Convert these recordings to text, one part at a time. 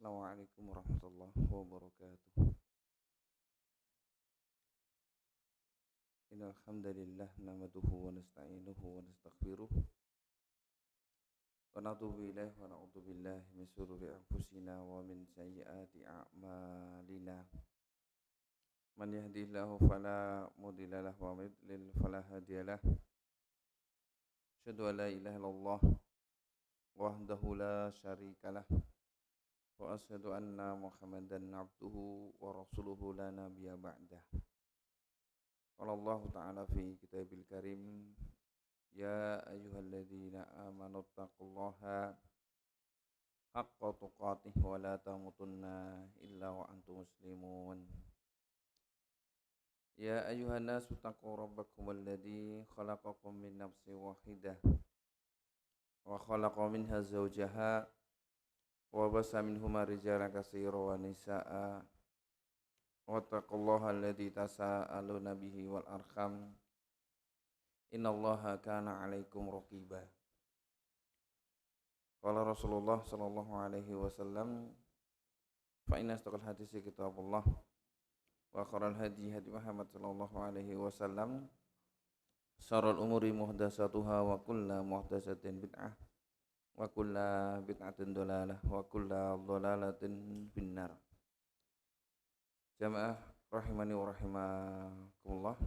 Assalamualaikum warahmatullahi wabarakatuh. Innal hamdalillah nahmaduhu wa nasta'inuhu wa nastaghfiruh wa natubu ilaihi wa na'udzu billahi min shururi anfusina wa min sayyiati a'malina. Man yahdihillahu fala mudilla lahu wa man yudlil fala hadiyalah. Asyhadu an la ilaha illallah wahdahu la syarikalah wa asyhadu anna Muhammadan abduhu wa rasuluhu la nabiyya ba'dah. Qala Allah Ta'ala fi kitabil karim ya ayyuhalladzina amanu taqullaha haqqa tuqatih wa la tamutunna illa wa antum muslimun. Ya ayyuhan nasu taqu rabbakum alladzi khalaqakum min nafsin wahidah wa khalaqa minha zawjaha wa basa minhuma rijalan katsiran wa nisaa'a wattaqullaha alladzi tasaaluna bihi wal arham innallaha kana 'alaikum raqiba. Qala Rasulullah sallallahu alaihi wasallam fa inna astaqal hadisi kitabullah wa khairal hadi hadi Muhammad sallallahu alaihi wasallam syarrul umuri muhdatsatuha wa kullu muhdatsatin bid'ah wa kullu bid'atin dhalalah wa kullu dhalalatin finnar. Jamaah rahimani wa rahimakumullah.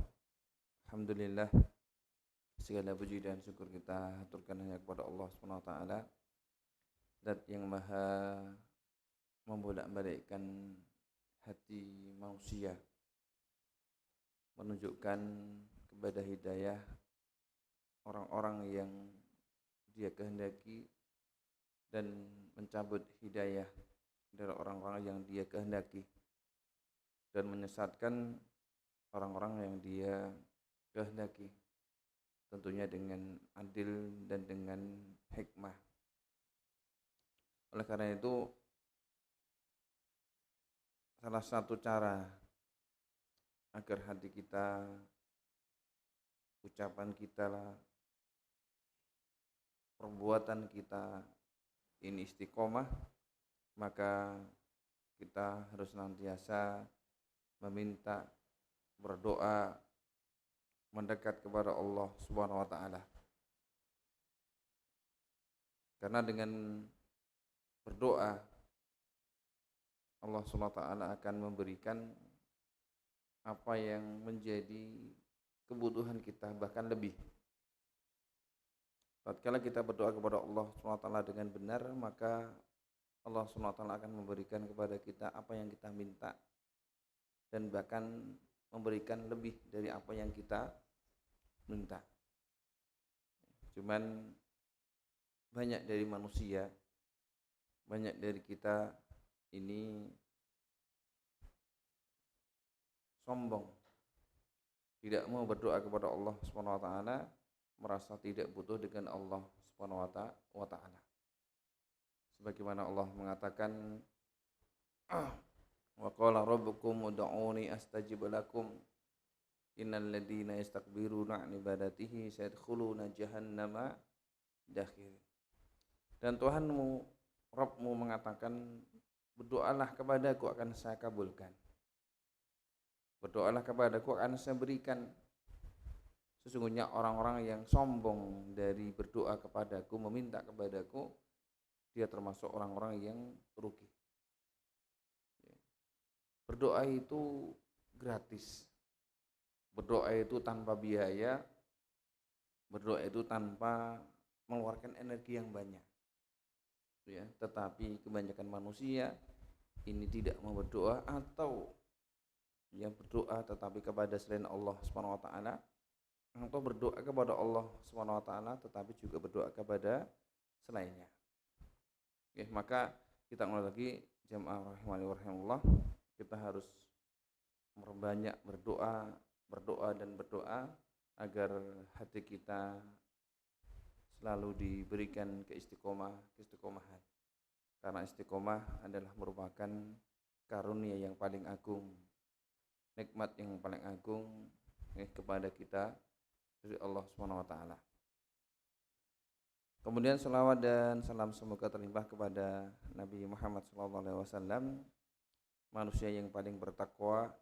Alhamdulillah, segala puji dan syukur kita haturkan hanya kepada Allah Subhanahu wa taala, Zat yang Maha membolak-balikkan hati manusia, menunjukkan kepada hidayah orang-orang yang Dia kehendaki dan mencabut hidayah dari orang-orang yang Dia kehendaki, dan menyesatkan orang-orang yang Dia kehendaki, tentunya dengan adil dan dengan hikmah. Oleh karena itu, salah satu cara agar hati kita, ucapan kita, perbuatan kita ini istiqomah, maka kita harus senantiasa meminta, berdoa, mendekat kepada Allah Subhanahu wa taala. Karena dengan berdoa Allah Subhanahu wa taala akan memberikan apa yang menjadi kebutuhan kita, bahkan lebih. Tatkala kita berdoa kepada Allah Subhanahu wa taala dengan benar, maka Allah Subhanahu wa taala akan memberikan kepada kita apa yang kita minta, dan bahkan memberikan lebih dari apa yang kita minta. Cuman banyak dari manusia, banyak dari kita ini sombong, tidak mau berdoa kepada Allah Subhanahu wa taala, merasa tidak butuh dengan Allah Subhanahu wa taala. Sebagaimana Allah mengatakan, wa qala rabbukum ud'uni astajib lakum innal ladzina yastakbiruna 'an ibadatihi sayadkhuluna jahannama dakhirin. Dan Tuhanmu, Rabbmu mengatakan, berdoalah kepadaku akan saya kabulkan. Berdoalah kepadaku akan saya berikan. Sesungguhnya orang-orang yang sombong dari berdoa kepadaku, meminta kepadaku, dia termasuk orang-orang yang rugi. Berdoa itu gratis. Berdoa itu tanpa biaya. Berdoa itu tanpa mengeluarkan energi yang banyak. Ya, tetapi kebanyakan manusia ini tidak mau berdoa, atau yang berdoa tetapi kepada selain Allah Subhanahu wa taala, atau berdoa kepada Allah Subhanahu wa taala tetapi juga berdoa kepada selainnya. Oke, maka kita mulai lagi, jamaah rahimani wa rahimakumullah. Kita harus memperbanyak berdoa dan berdoa agar hati kita selalu diberikan keistiqomahan. Karena istiqomah adalah merupakan karunia yang paling agung, nikmat yang paling agung kepada kita dari Allah Subhanahu wa taala. Kemudian salawat dan salam semoga terlimpah kepada Nabi Muhammad SAW, manusia yang paling bertakwa,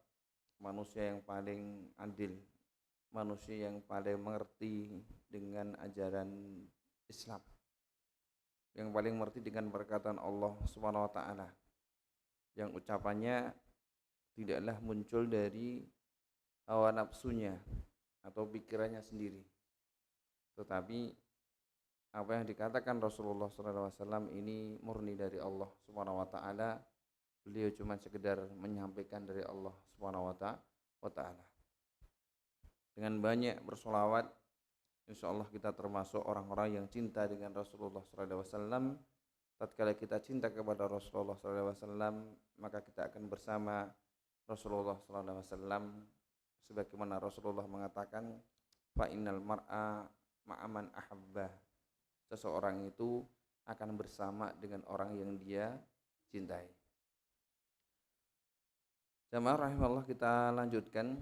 manusia yang paling adil, manusia yang paling mengerti dengan ajaran Islam, yang paling mengerti dengan perkataan Allah Subhanahu wa taala, yang ucapannya tidaklah muncul dari hawa nafsunya atau pikirannya sendiri, tetapi apa yang dikatakan Rasulullah SAW ini murni dari Allah Subhanahu wa taala. Beliau cuma sekedar menyampaikan dari Allah Subhanahu wa taala. Dengan banyak bersolawat, insya Allah kita termasuk orang-orang yang cinta dengan Rasulullah SAW. Tatkala kita cinta kepada Rasulullah SAW, maka kita akan bersama Rasulullah SAW, sebagaimana Rasulullah mengatakan, fa innal mar'a ma'aman ahabba. Seseorang itu akan bersama dengan orang yang dia cintai. Jamaah rahimallah, kita lanjutkan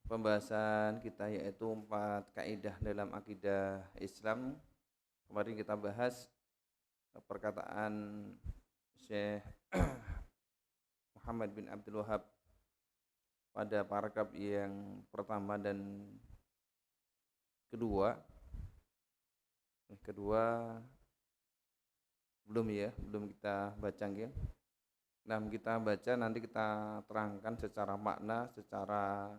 pembahasan kita, yaitu 4 kaidah dalam akidah Islam. Kemarin kita bahas perkataan Syekh Muhammad bin Abdul Wahab pada paragraf yang pertama dan kedua belum kita baca ya. Nah, kita baca, nanti kita terangkan secara makna, secara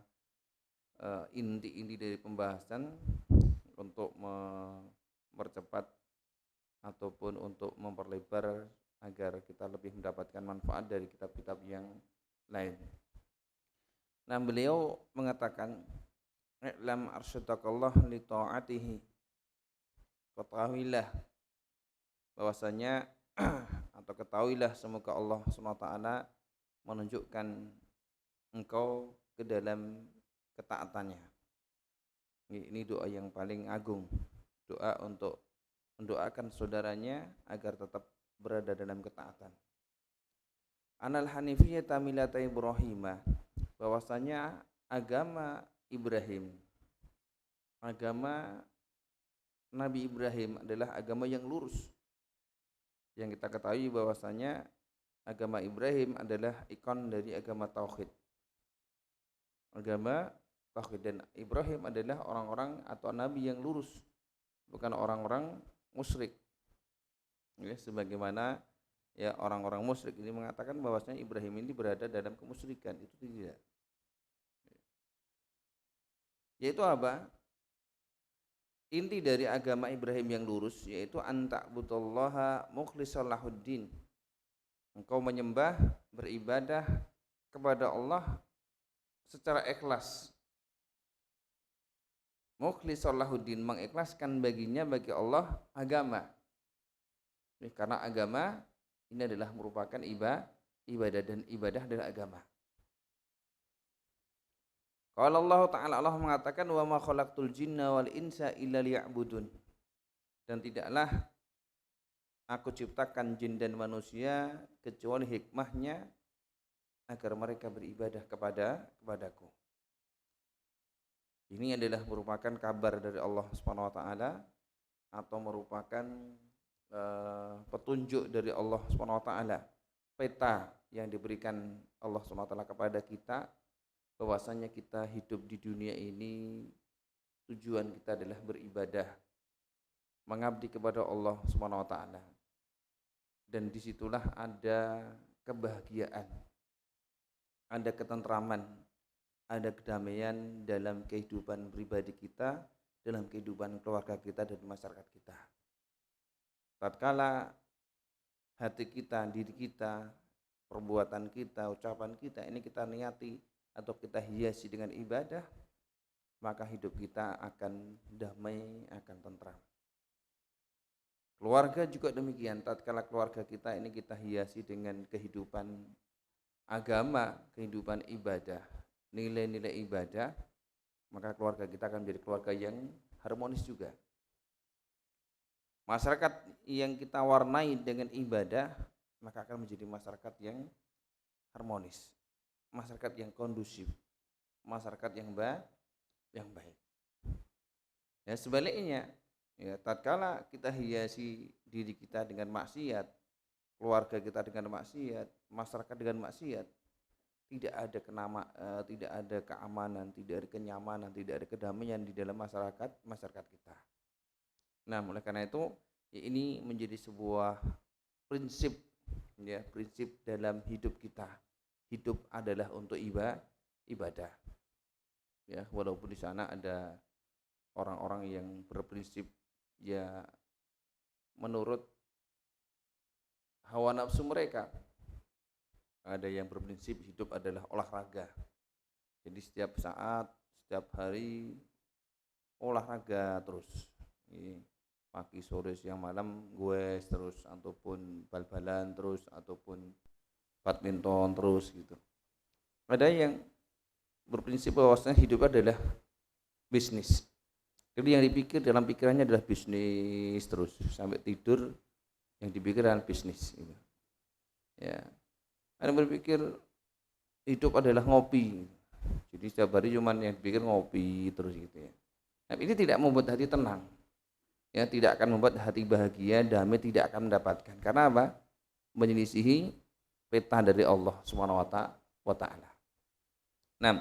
inti-inti dari pembahasan untuk mempercepat ataupun untuk memperlebar agar kita lebih mendapatkan manfaat dari kitab-kitab yang lain. Nah, beliau mengatakan, "I'lam arsyadakallah li ta'atihi." Ketahuilah bahwasanya atau ketahuilah semoga Allah SWT menunjukkan engkau ke dalam ketaatannya. Ini doa yang paling agung, doa untuk mendoakan saudaranya agar tetap berada dalam ketaatan. Anal hanifiyata millata Ibrahimah, bahwasanya agama Ibrahim, agama Nabi Ibrahim adalah agama yang lurus. Yang kita ketahui bahwasanya agama Ibrahim adalah ikon dari agama tauhid. Agama tauhid, dan Ibrahim adalah orang-orang atau nabi yang lurus, bukan orang-orang musyrik. Ya, sebagaimana ya orang-orang musyrik ini mengatakan bahwasanya Ibrahim ini berada dalam kemusyrikan, itu tidak. Yaitu apa? Inti dari agama Ibrahim yang lurus yaitu anta'budallaha mukhlishan lahuddin. Engkau menyembah, beribadah kepada Allah secara ikhlas. Mukhlishan lahuddin, mengikhlaskan baginya, bagi Allah agama. Karena agama ini adalah merupakan ibadah, dan ibadah adalah agama. Kalau Allah Ta'ala, Allah mengatakan, wa ma khalaqtul jinna wal insa illa liya'budun, dan tidaklah aku ciptakan jin dan manusia kecuali hikmahnya agar mereka beribadah kepadaku. Ini adalah merupakan kabar dari Allah Subhanahu wa taala, atau merupakan petunjuk dari Allah Subhanahu wa taala, peta yang diberikan Allah Subhanahu wa taala kepada kita, bahwasanya kita hidup di dunia ini tujuan kita adalah beribadah, mengabdi kepada Allah Subhanahu wa taala. Dan disitulah ada kebahagiaan, ada ketentraman, ada kedamaian dalam kehidupan pribadi kita, dalam kehidupan keluarga kita dan masyarakat kita. Tatkala hati kita, diri kita, perbuatan kita, ucapan kita ini kita niati atau kita hiasi dengan ibadah, maka hidup kita akan damai, akan tentram. Keluarga juga demikian. Tatkala keluarga kita ini kita hiasi dengan kehidupan agama, kehidupan ibadah, nilai-nilai ibadah, maka keluarga kita akan menjadi keluarga yang harmonis juga. Masyarakat yang kita warnai dengan ibadah, maka akan menjadi masyarakat yang harmonis, masyarakat yang kondusif, masyarakat yang baik. Ya, sebaliknya, Ya, tatkala kita hiasi diri kita dengan maksiat, keluarga kita dengan maksiat, masyarakat dengan maksiat, tidak ada keamanan, tidak ada kenyamanan, tidak ada kedamaian di dalam masyarakat kita. Nah, oleh karena itu ya, ini menjadi sebuah prinsip, ya, prinsip dalam hidup kita. Hidup adalah untuk ibadah. Ya, walaupun di sana ada orang-orang yang berprinsip ya menurut hawa nafsu mereka. Ada yang berprinsip hidup adalah olahraga. Jadi setiap saat, setiap hari olahraga terus. Pagi, sore, siang, malam gue terus, ataupun bal-balan terus, ataupun badminton terus gitu. Ada yang berprinsip bahwasanya hidup adalah bisnis. Jadi yang dipikir dalam pikirannya adalah bisnis terus sampai tidur, yang dipikir adalah bisnis gitu. Ya. Ada yang berpikir hidup adalah ngopi. Jadi setiap hari cuman yang dipikir ngopi terus gitu ya. Nah, ini tidak membuat hati tenang. Ya, tidak akan membuat hati bahagia, damai tidak akan mendapatkan. Karena apa? Menyelisihi peta dari Allah Subhanahu wa taala. Nah,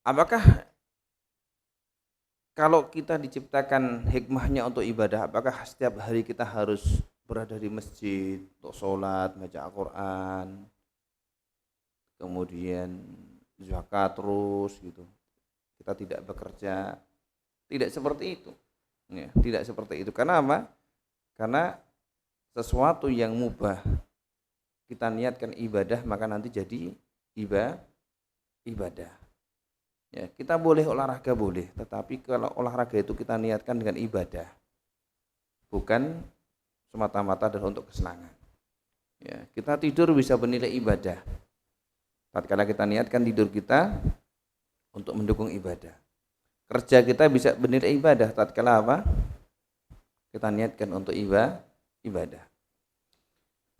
apakah kalau kita diciptakan hikmahnya untuk ibadah, apakah setiap hari kita harus berada di masjid untuk sholat, baca Al-Quran, kemudian zakat terus gitu? Kita tidak bekerja, tidak seperti itu. Ya, tidak seperti itu. Karena apa? Karena sesuatu yang mubah kita niatkan ibadah, maka nanti jadi ibadah. Ya, kita boleh olahraga boleh, tetapi kalau olahraga itu kita niatkan dengan ibadah, bukan semata-mata adalah untuk kesenangan. Ya, kita tidur bisa bernilai ibadah. Tatkala kita niatkan tidur kita untuk mendukung ibadah. Kerja kita bisa bernilai ibadah tatkala apa? Kita niatkan untuk ibadah.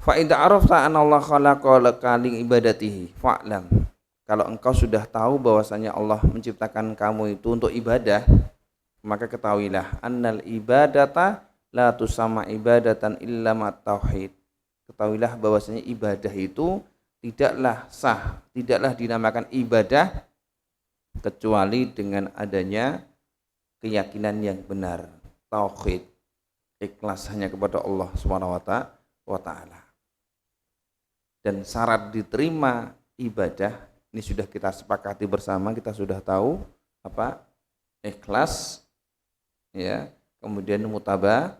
Fa idza arafta anna Allah khalaqa laka li ibadatihi fa'lam. Kalau engkau sudah tahu bahwasanya Allah menciptakan kamu itu untuk ibadah, maka ketahuilah annal ibadata la tusamma ibadatan illa ma tauhid. Ketahuilah bahwasanya ibadah itu tidaklah sah, tidaklah dinamakan ibadah kecuali dengan adanya keyakinan yang benar, tauhid, ikhlas hanya kepada Allah Subhanahu wa taala. Dan syarat diterima ibadah ini sudah kita sepakati bersama, kita sudah tahu apa? Ikhlas, ya, kemudian mutabaah.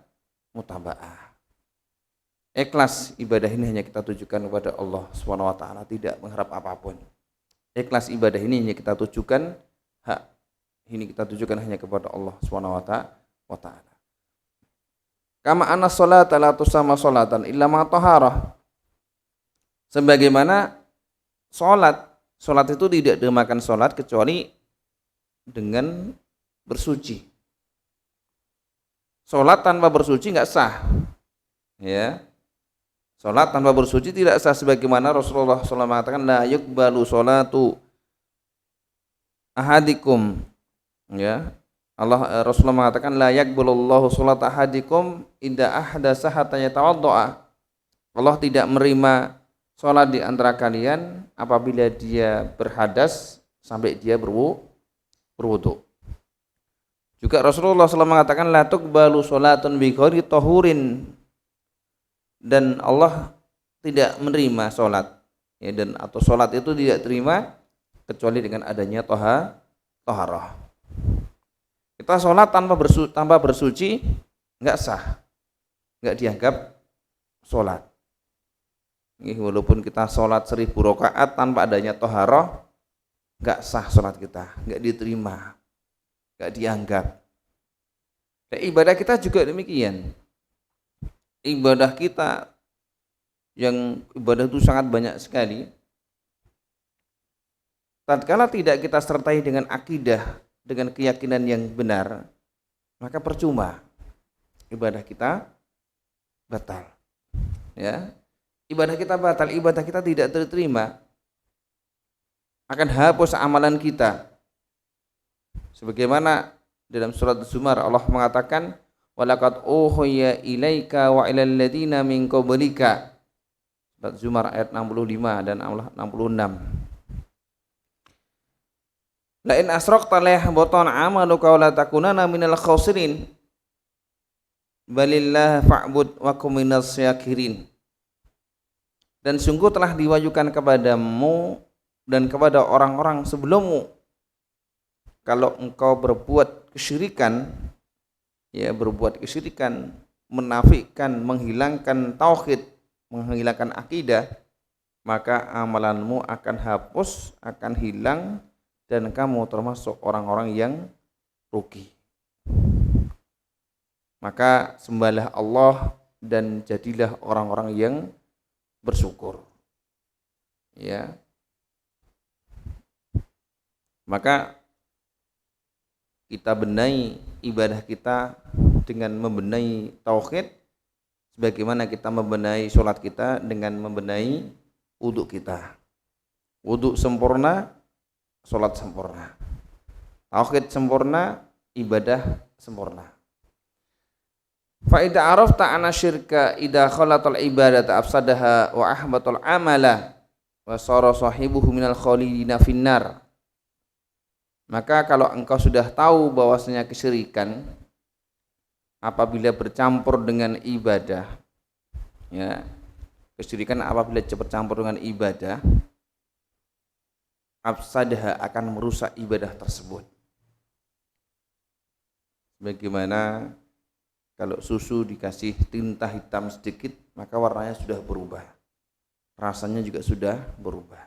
Ikhlas ibadah ini hanya kita tujukan kepada Allah Subhanahu wa taala, tidak mengharap apapun. Ikhlas ibadah ini hanya kita tujukan hanya kepada Allah Subhanahu wa taala. Kama anna sholata la tusamma sholatan illa ma taharah. Sebagaimana salat itu tidak dinamakan salat kecuali dengan bersuci. Salat tanpa bersuci enggak sah. Ya. Salat tanpa bersuci tidak sah, sebagaimana Rasulullah SAW mengatakan la yuqbalu sholatu ahadikum. Ya. Rasulullah mengatakan la yaqbalullahu sholata ahadikum idza ahdatsa hatta yatawaddaa. Allah tidak menerima salat di antara kalian apabila dia berhadas sampai dia berwudu. Juga Rasulullah SAW mengatakan la tuqbalu sholatun bi ghairi tahurin, dan Allah tidak menerima sholat, ya, dan atau sholat itu tidak terima kecuali dengan adanya taharah. Kita sholat tanpa bersuci enggak sah, enggak dianggap sholat. Walaupun kita sholat 1000 rakaat tanpa adanya taharah, enggak sah sholat kita, enggak diterima, enggak dianggap. Dan ibadah kita juga demikian. Ibadah kita yang ibadah itu sangat banyak sekali. Tatkala tidak kita sertai dengan akidah, dengan keyakinan yang benar, maka percuma ibadah kita batal. Ya, ibadah kita batal, ibadah kita tidak diterima, akan hapus amalan kita. Sebagaimana Dalam surat Az-Zumar Allah mengatakan walaqad uhiya ilaika wa ilal ladzina min qablika. Surat Az-Zumar ayat 65 dan 66. La in asrakta la yahbatan 'amaluka wa la takunanna minal khasirin. Balillah fa'bud wa kum minas syakirin. Dan sungguh telah diwahyukan kepadamu dan kepada orang-orang sebelummu, kalau engkau berbuat kesyirikan, menafikan, menghilangkan tauhid, menghilangkan akidah, maka amalanmu akan hapus, akan hilang, dan kamu termasuk orang-orang yang rugi. Maka sembahlah Allah dan jadilah orang-orang yang bersyukur. Ya. Maka kita benahi ibadah kita dengan membenahi tauhid, sebagaimana kita membenahi sholat kita dengan membenahi wudhu kita. Wudhu sempurna, sholat sempurna. Tauhid sempurna, ibadah sempurna. Fa idza arafta anna syirka idza khalatal ibadata afsadaha wa ahbatal amala wa sara sahibuhu minal khalidina finnar. Maka kalau engkau sudah tahu bahwasanya kesyirikan apabila bercampur dengan ibadah, ya, kesyirikan apabila bercampur dengan ibadah, afsadaha, akan merusak ibadah tersebut. Bagaimana kalau susu dikasih tinta hitam sedikit, maka warnanya sudah berubah, rasanya juga sudah berubah.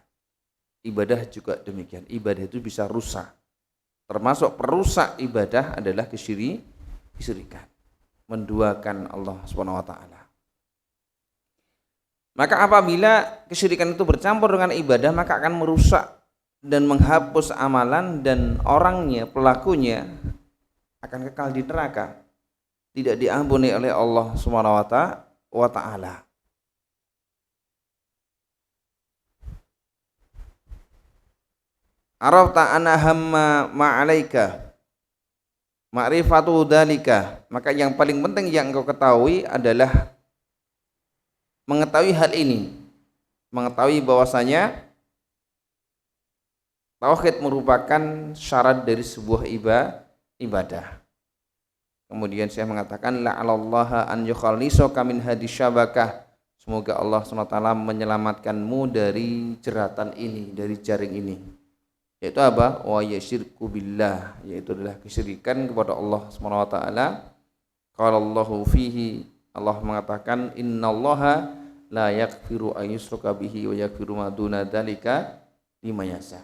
Ibadah juga demikian, ibadah itu bisa rusak. Termasuk perusak ibadah adalah kesyirikan, menduakan Allah Subhanahu wa taala. Maka apabila kesyirikan itu bercampur dengan ibadah, maka akan merusak dan menghapus amalan, dan orangnya, pelakunya akan kekal di neraka, tidak diampuni oleh Allah Subhanahu wa taala. Arafta anna hamma ma'alaika ma'rifatu dzalika, maka yang paling penting yang engkau ketahui adalah mengetahui hal ini, mengetahui bahwasanya tauhid merupakan syarat dari sebuah ibadah. Kemudian saya mengatakan la'alallaha an yukhallisaka min hadis syabakah, semoga Allah SWT menyelamatkanmu dari jeratan ini, dari jaring ini. Yaitu apa? Wa yasyirku billah, yaitu adalah kesyirikan kepada Allah SWT. Qala Allahu fihi, Allah mengatakan innallaha la yaghfiru an yushraka bihi wa yaghfiru ma duna dzalika liman yasha.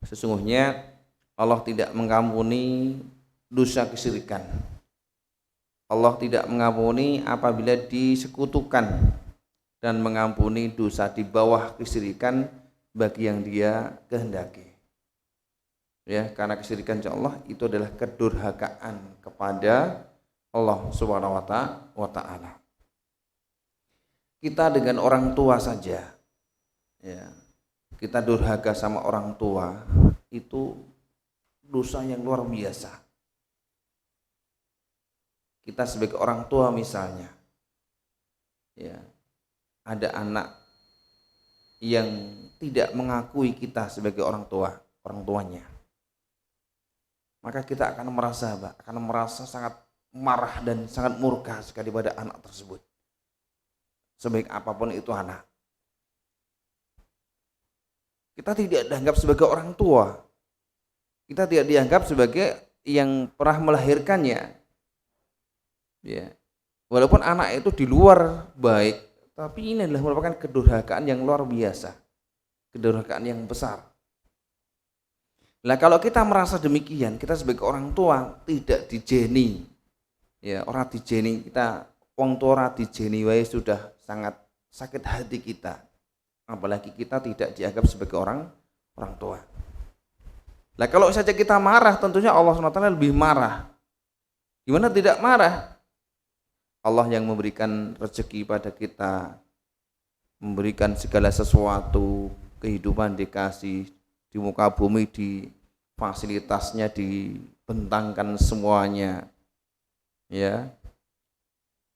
Sesungguhnya Allah tidak mengampuni dosa kesyirikan. Allah tidak mengampuni apabila disekutukan, dan mengampuni dosa di bawah kesyirikan bagi yang Dia kehendaki. Ya, karena kesyirikan Allah itu adalah kedurhakaan kepada Allah Subhanahu wa taala. Kita dengan orang tua saja, ya, kita durhaka sama orang tua, itu dosa yang luar biasa. Kita sebagai orang tua misalnya, ya, ada anak yang tidak mengakui kita sebagai orang tuanya, maka kita akan merasa sangat marah dan sangat murka sekali pada anak tersebut, sebaik apapun itu anak. Kita tidak dianggap sebagai orang tua, kita tidak dianggap sebagai yang pernah melahirkannya, ya. Walaupun anak itu di luar baik, tapi ini adalah merupakan kedurhakaan yang luar biasa, kedurhakaan yang besar. Nah, kalau kita merasa demikian, kita sebagai orang tua tidak dijeni, ya, orang dijeni kita, wong tua ora dijeni wae sudah sangat sakit hati kita. Apalagi kita tidak dianggap sebagai orang tua. Nah, kalau saja kita marah, tentunya Allah SWT lebih marah. Gimana tidak marah? Allah yang memberikan rezeki pada kita, memberikan segala sesuatu, kehidupan dikasih, di muka bumi fasilitasnya dibentangkan semuanya, ya,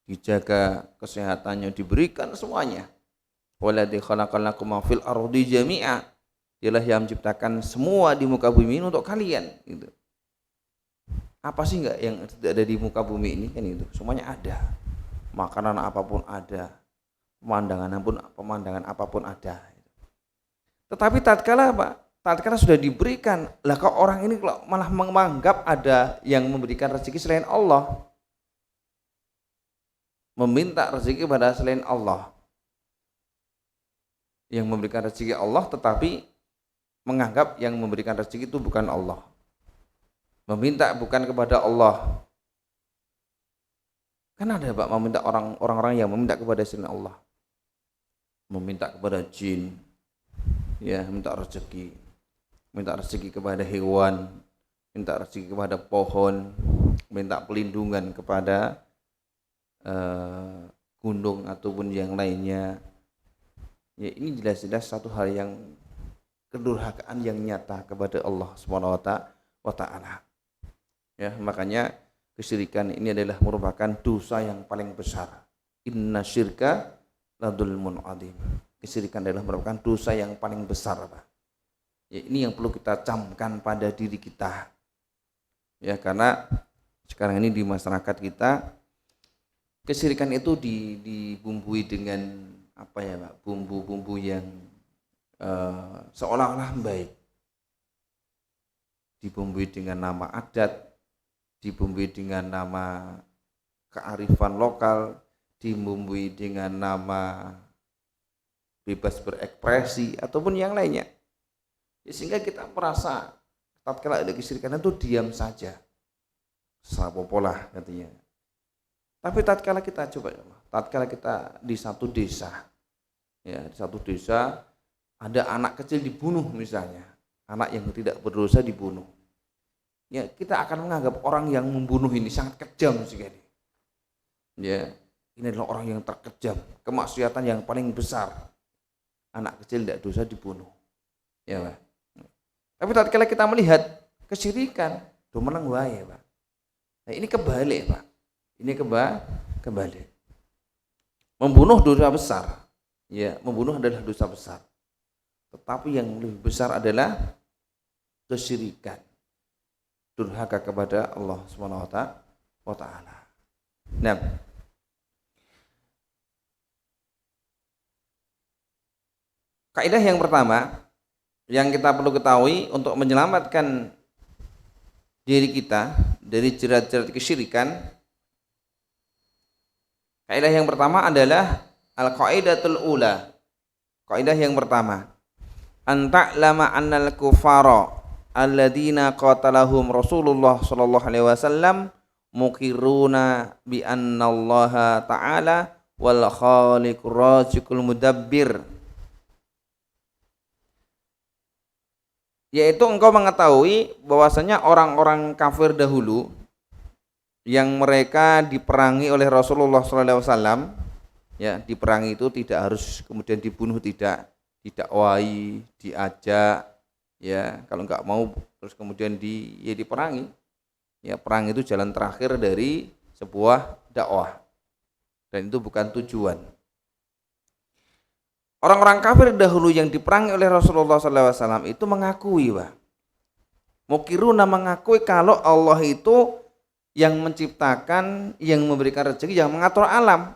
dijaga kesehatannya, diberikan semuanya. Waladzi khalaqal lakum ma fil ardi jami'a, dialah yang menciptakan semua di muka bumi ini untuk kalian, gitu. Apa sih enggak yang tidak ada di muka bumi ini, kan itu semuanya ada, makanan apapun ada, pemandangan apapun ada. Tetapi tatkala sudah diberikan, lah kok orang ini malah menganggap ada yang memberikan rezeki selain Allah, meminta rezeki pada selain Allah, yang memberikan rezeki Allah tetapi menganggap yang memberikan rezeki itu bukan Allah, meminta bukan kepada Allah. Kan ada Pak meminta orang-orang yang meminta kepada selain Allah, meminta kepada jin, ya, minta rezeki kepada hewan, minta rezeki kepada pohon, minta pelindungan kepada gunung ataupun yang lainnya. Ya, ini jelas-jelas satu hal yang kedurhakaan yang nyata kepada Allah Subhanahu wa taala. Ya, makanya kesyirikan ini adalah merupakan dosa yang paling besar. Inna syirka ladzulmun adzim. Kesyirikan adalah merupakan dosa yang paling besar, Pak. Ya, ini yang perlu kita camkan pada diri kita. Ya, karena sekarang ini di masyarakat kita kesyirikan itu dibumbui dengan apa ya, Pak? Bumbu-bumbu yang seolah-olah baik. Dibumbui dengan nama adat, dibumbui dengan nama kearifan lokal, dibumbui dengan nama bebas berekspresi ataupun yang lainnya, ya, sehingga kita merasa tatkala ada kesyirikan itu diam saja, sapopolah katanya. Tapi tatkala kita di satu desa, ya, di satu desa ada anak kecil dibunuh misalnya, anak yang tidak berdosa dibunuh, ya, kita akan menganggap orang yang membunuh ini sangat kejam sekali. Ya, ini adalah orang yang terkejam, kemaksiatan yang paling besar. Anak kecil tidak dosa dibunuh, ya, Pak. Tapi tatkala kita melihat kesyirikan, do meneng wae, Pak. Nah, ini kebalik, Pak. Ini kebalik. Membunuh dosa besar, ya, membunuh adalah dosa besar. Tetapi yang lebih besar adalah kesyirikan, durhaka kepada Allah Subhanahu wa taala. Nah, kaidah yang pertama yang kita perlu ketahui untuk menyelamatkan diri kita dari jerat-jerat kesyirikan, kaidah yang pertama adalah al-qaidatul ula. Kaidah yang pertama, an ta'lama annal kufara alladzina qatalahum Rasulullah sallallahu alaihi wasallam muqirruna bi annallaha ta'ala wal khaliqur raziqul mudabbir. Yaitu engkau mengetahui bahwasanya orang-orang kafir dahulu yang mereka diperangi oleh Rasulullah SAW, ya, diperangi itu tidak harus kemudian dibunuh, tidak, didakwahi, diajak, ya, kalau enggak mau terus kemudian diperangi. Ya, perang itu jalan terakhir dari sebuah dakwah, dan itu bukan tujuan. Orang-orang kafir dahulu yang diperangi oleh Rasulullah SAW itu mengakui, Pak, mukiruna, mengakui kalau Allah itu yang menciptakan, yang memberikan rezeki, yang mengatur alam.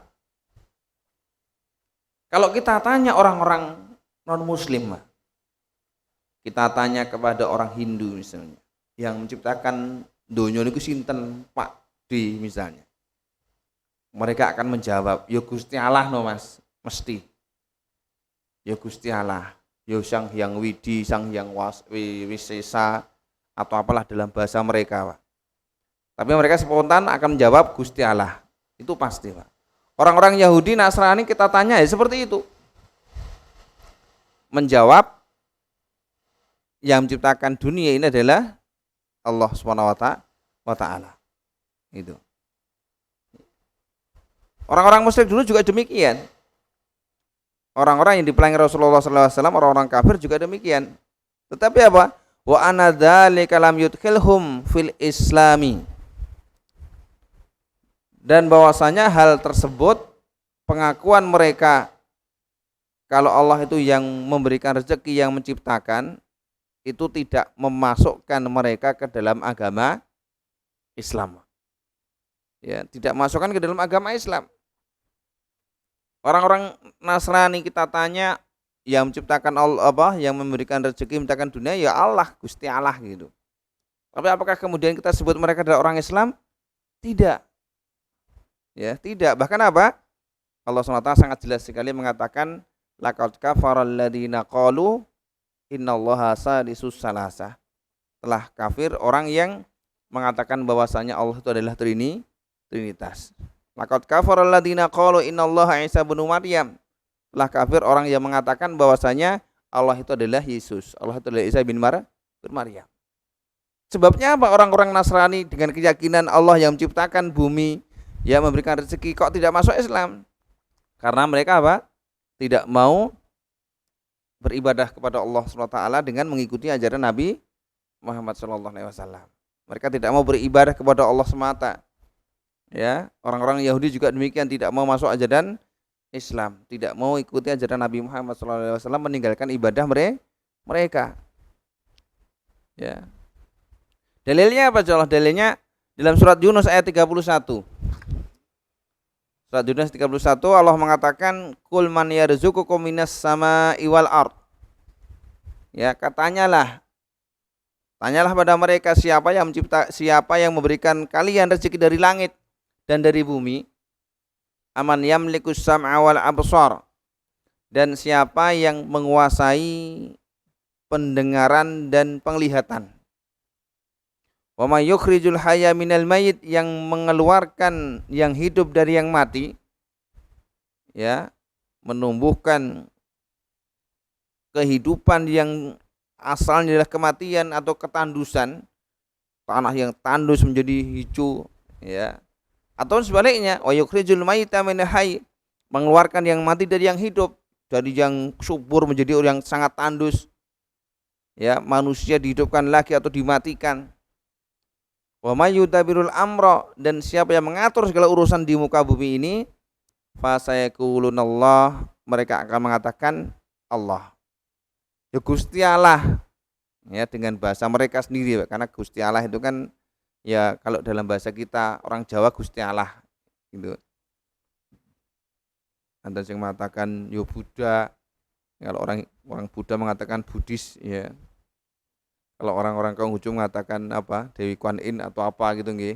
Kalau kita tanya orang-orang non-muslim, Pak, kita tanya kepada orang Hindu misalnya, yang menciptakan dunia niku sinten Pak D misalnya, mereka akan menjawab, ya Gusti Allah no Mas, mesti. Ya Gusti Allah, ya Sang Hyang Widi, Sang Hyang Wisesa, atau apalah dalam bahasa mereka, Pak. Tapi mereka spontan akan menjawab Gusti Allah. Itu pasti, Pak. Orang-orang Yahudi, Nasrani kita tanya ya seperti itu. Menjawab yang menciptakan dunia ini adalah Allah Subhanahu wa taala. Itu. Orang-orang musyrik dulu juga demikian. Orang-orang yang diperangi Rasulullah SAW, orang-orang kafir juga demikian. Tetapi apa? wa anna dzalika lam yudkhilhum fil islami, dan bahwasanya hal tersebut, pengakuan mereka kalau Allah itu yang memberikan rezeki, yang menciptakan, itu tidak memasukkan mereka ke dalam agama Islam. Ya, tidak masukkan ke dalam agama Islam. Orang-orang Nasrani kita tanya, yang menciptakan Allah apa, yang memberikan rezeki, menciptakan dunia, ya Allah, Gusti Allah gitu. Tapi apakah kemudian kita sebut mereka adalah orang Islam? Tidak. Ya, tidak. Bahkan apa? Allah SWT sangat jelas sekali mengatakan, laqad kafaral ladzina qalu innallaha sadisus salasah. Telah kafir orang yang mengatakan bahwasanya Allah itu adalah Trinitas. Laqad kafaral ladzina qalu innallaha Isa ibnu Maryam. Telah kafir orang yang mengatakan bahwasanya Allah itu adalah Yesus, Allah itu adalah Isa bin Maryam. Sebabnya apa? Orang-orang Nasrani dengan keyakinan Allah yang menciptakan bumi, yang memberikan rezeki, kok tidak masuk Islam? Karena mereka apa? Tidak mau beribadah kepada Allah SWT dengan mengikuti ajaran Nabi Muhammad SAW. Mereka tidak mau beribadah kepada Allah semata. Ya, orang-orang Yahudi juga demikian, tidak mau masuk ajaran Islam, tidak mau ikuti ajaran Nabi Muhammad SAW, meninggalkan ibadah mereka. Ya. Dalilnya apa? Dalilnya dalam surat Yunus ayat 31. Surat Yunus 31 Allah mengatakan, Qul man yarzuqukum minas sama'i wal ard. Ya, tanyalah pada mereka, siapa yang memberikan kalian rezeki dari langit dan dari bumi. Aman yamlikus sam'a wal absar, dan siapa yang menguasai pendengaran dan penglihatan. Wa may yukhrijul hayya minal mayyit, yang mengeluarkan yang hidup dari yang mati, ya, menumbuhkan kehidupan yang asalnya adalah kematian atau ketandusan, tanah yang tandus menjadi hijau, ya. Atau sebaliknya, wa yukhrijul mayyita minal hayy, mengeluarkan yang mati dari yang hidup, dari yang subur menjadi orang yang sangat tandus, ya, manusia dihidupkan lagi atau dimatikan. Wa may yudabirul amra, dan siapa yang mengatur segala urusan di muka bumi ini, fa sayaqulunallah, mereka akan mengatakan Allah. Ya, Gusti Allah, ya, dengan bahasa mereka sendiri, karena Gusti Allah itu kan, ya, kalau dalam bahasa kita orang Jawa Gusti Allah gitu. Ada yang mengatakan yo Buddha, kalau orang Buddha mengatakan Buddhis, ya. Kalau orang-orang Konghucu mengatakan apa? Dewi Kuan Yin atau apa gitu nggih.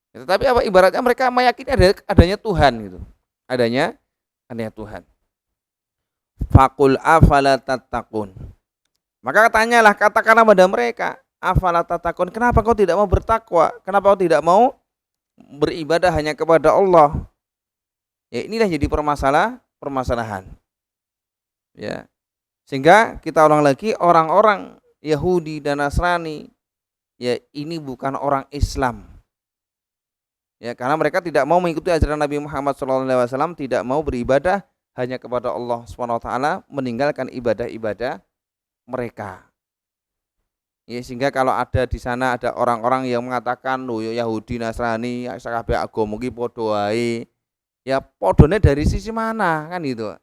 Ya, tetapi apa, ibaratnya mereka meyakini adanya Tuhan gitu. Adanya Tuhan. Faqul afala tattaqun. Maka tanyalah, katakanlah pada mereka, afala tattaqun, kenapa kau tidak mau bertakwa? Kenapa kau tidak mau beribadah hanya kepada Allah? Ya, inilah jadi permasalahan. Ya. Sehingga kita ulang lagi, orang-orang Yahudi dan Nasrani, ya, ini bukan orang Islam. Ya, karena mereka tidak mau mengikuti ajaran Nabi Muhammad SAW, tidak mau beribadah hanya kepada Allah SWT, meninggalkan ibadah-ibadah mereka. Ya, sehingga kalau ada di sana ada orang-orang yang mengatakan, loh, Yahudi Nasrani sakabeh agama iki padha wae. Ya, podone dari sisi mana kan gitu.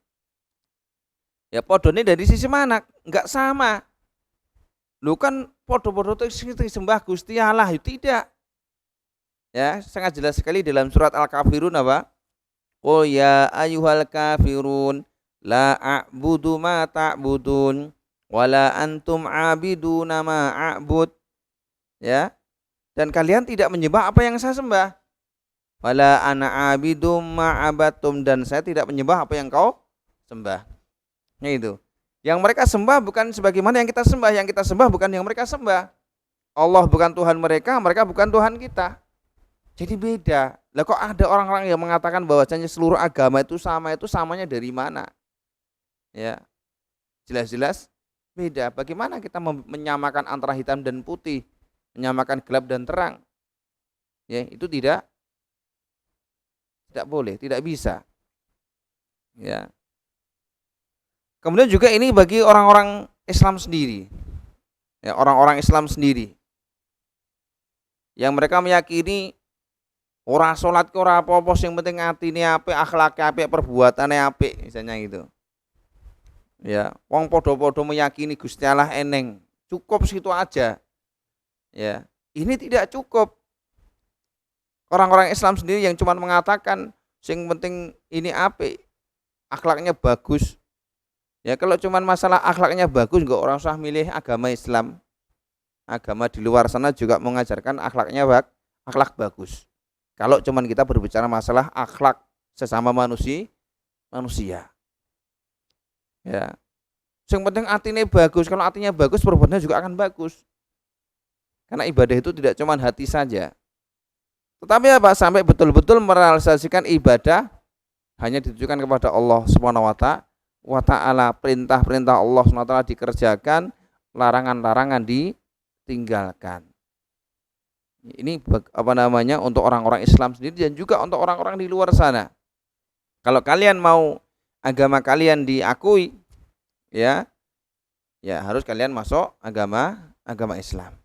Ya, podone dari sisi mana? Enggak sama. Lu kan podo-podo itu sembah Gusti Allah, tidak. Ya, sangat jelas sekali dalam surat Al-Kafirun apa? Qul ya ayyuhal kafirun la a'budu ma ta'budun wala antum 'abiduna ma a'bud. Ya. Dan kalian tidak menyembah apa yang saya sembah. Wala ana 'abidum ma 'abadtum, dan saya tidak menyembah apa yang kau sembah. Nah, itu. Yang mereka sembah bukan sebagaimana yang kita sembah, yang kita sembah bukan yang mereka sembah. Allah bukan Tuhan mereka, mereka bukan Tuhan kita. Jadi beda. Lah kok ada orang-orang yang mengatakan bahwasanya seluruh agama itu sama, itu samanya dari mana? Ya. Jelas-jelas beda. Bagaimana kita menyamakan antara hitam dan putih, menyamakan gelap dan terang? Ya, itu tidak boleh, tidak bisa. Ya. Kemudian juga ini bagi orang-orang Islam sendiri. Ya, orang-orang Islam sendiri yang mereka meyakini ora salat ke ora apa-apa, sing penting atine apik, akhlake apik, perbuatane apik, misalnya gitu. Ya, wong podo-podo meyakini Gusti Allah eneng, cukup situ aja. Ya, ini tidak cukup. Orang-orang Islam sendiri yang cuma mengatakan sing penting ini apik, akhlaknya bagus. Ya, kalau cuma masalah akhlaknya bagus, enggak orang usah milih agama Islam. Agama di luar sana juga mengajarkan akhlak bagus. Kalau cuma kita berbicara masalah akhlak sesama manusia. Ya. Yang penting atine bagus. Kalau hatinya bagus, perbuatannya juga akan bagus. Karena ibadah itu tidak cuma hati saja. Tetapi apa? Sampai betul-betul merealisasikan ibadah hanya ditujukan kepada Allah Subhanahu wa taala, perintah-perintah Allah Subhanahu wa taala dikerjakan, larangan-larangan ditinggalkan. Ini untuk orang-orang Islam sendiri dan juga untuk orang-orang di luar sana. Kalau kalian mau agama kalian diakui, ya harus kalian masuk agama Islam.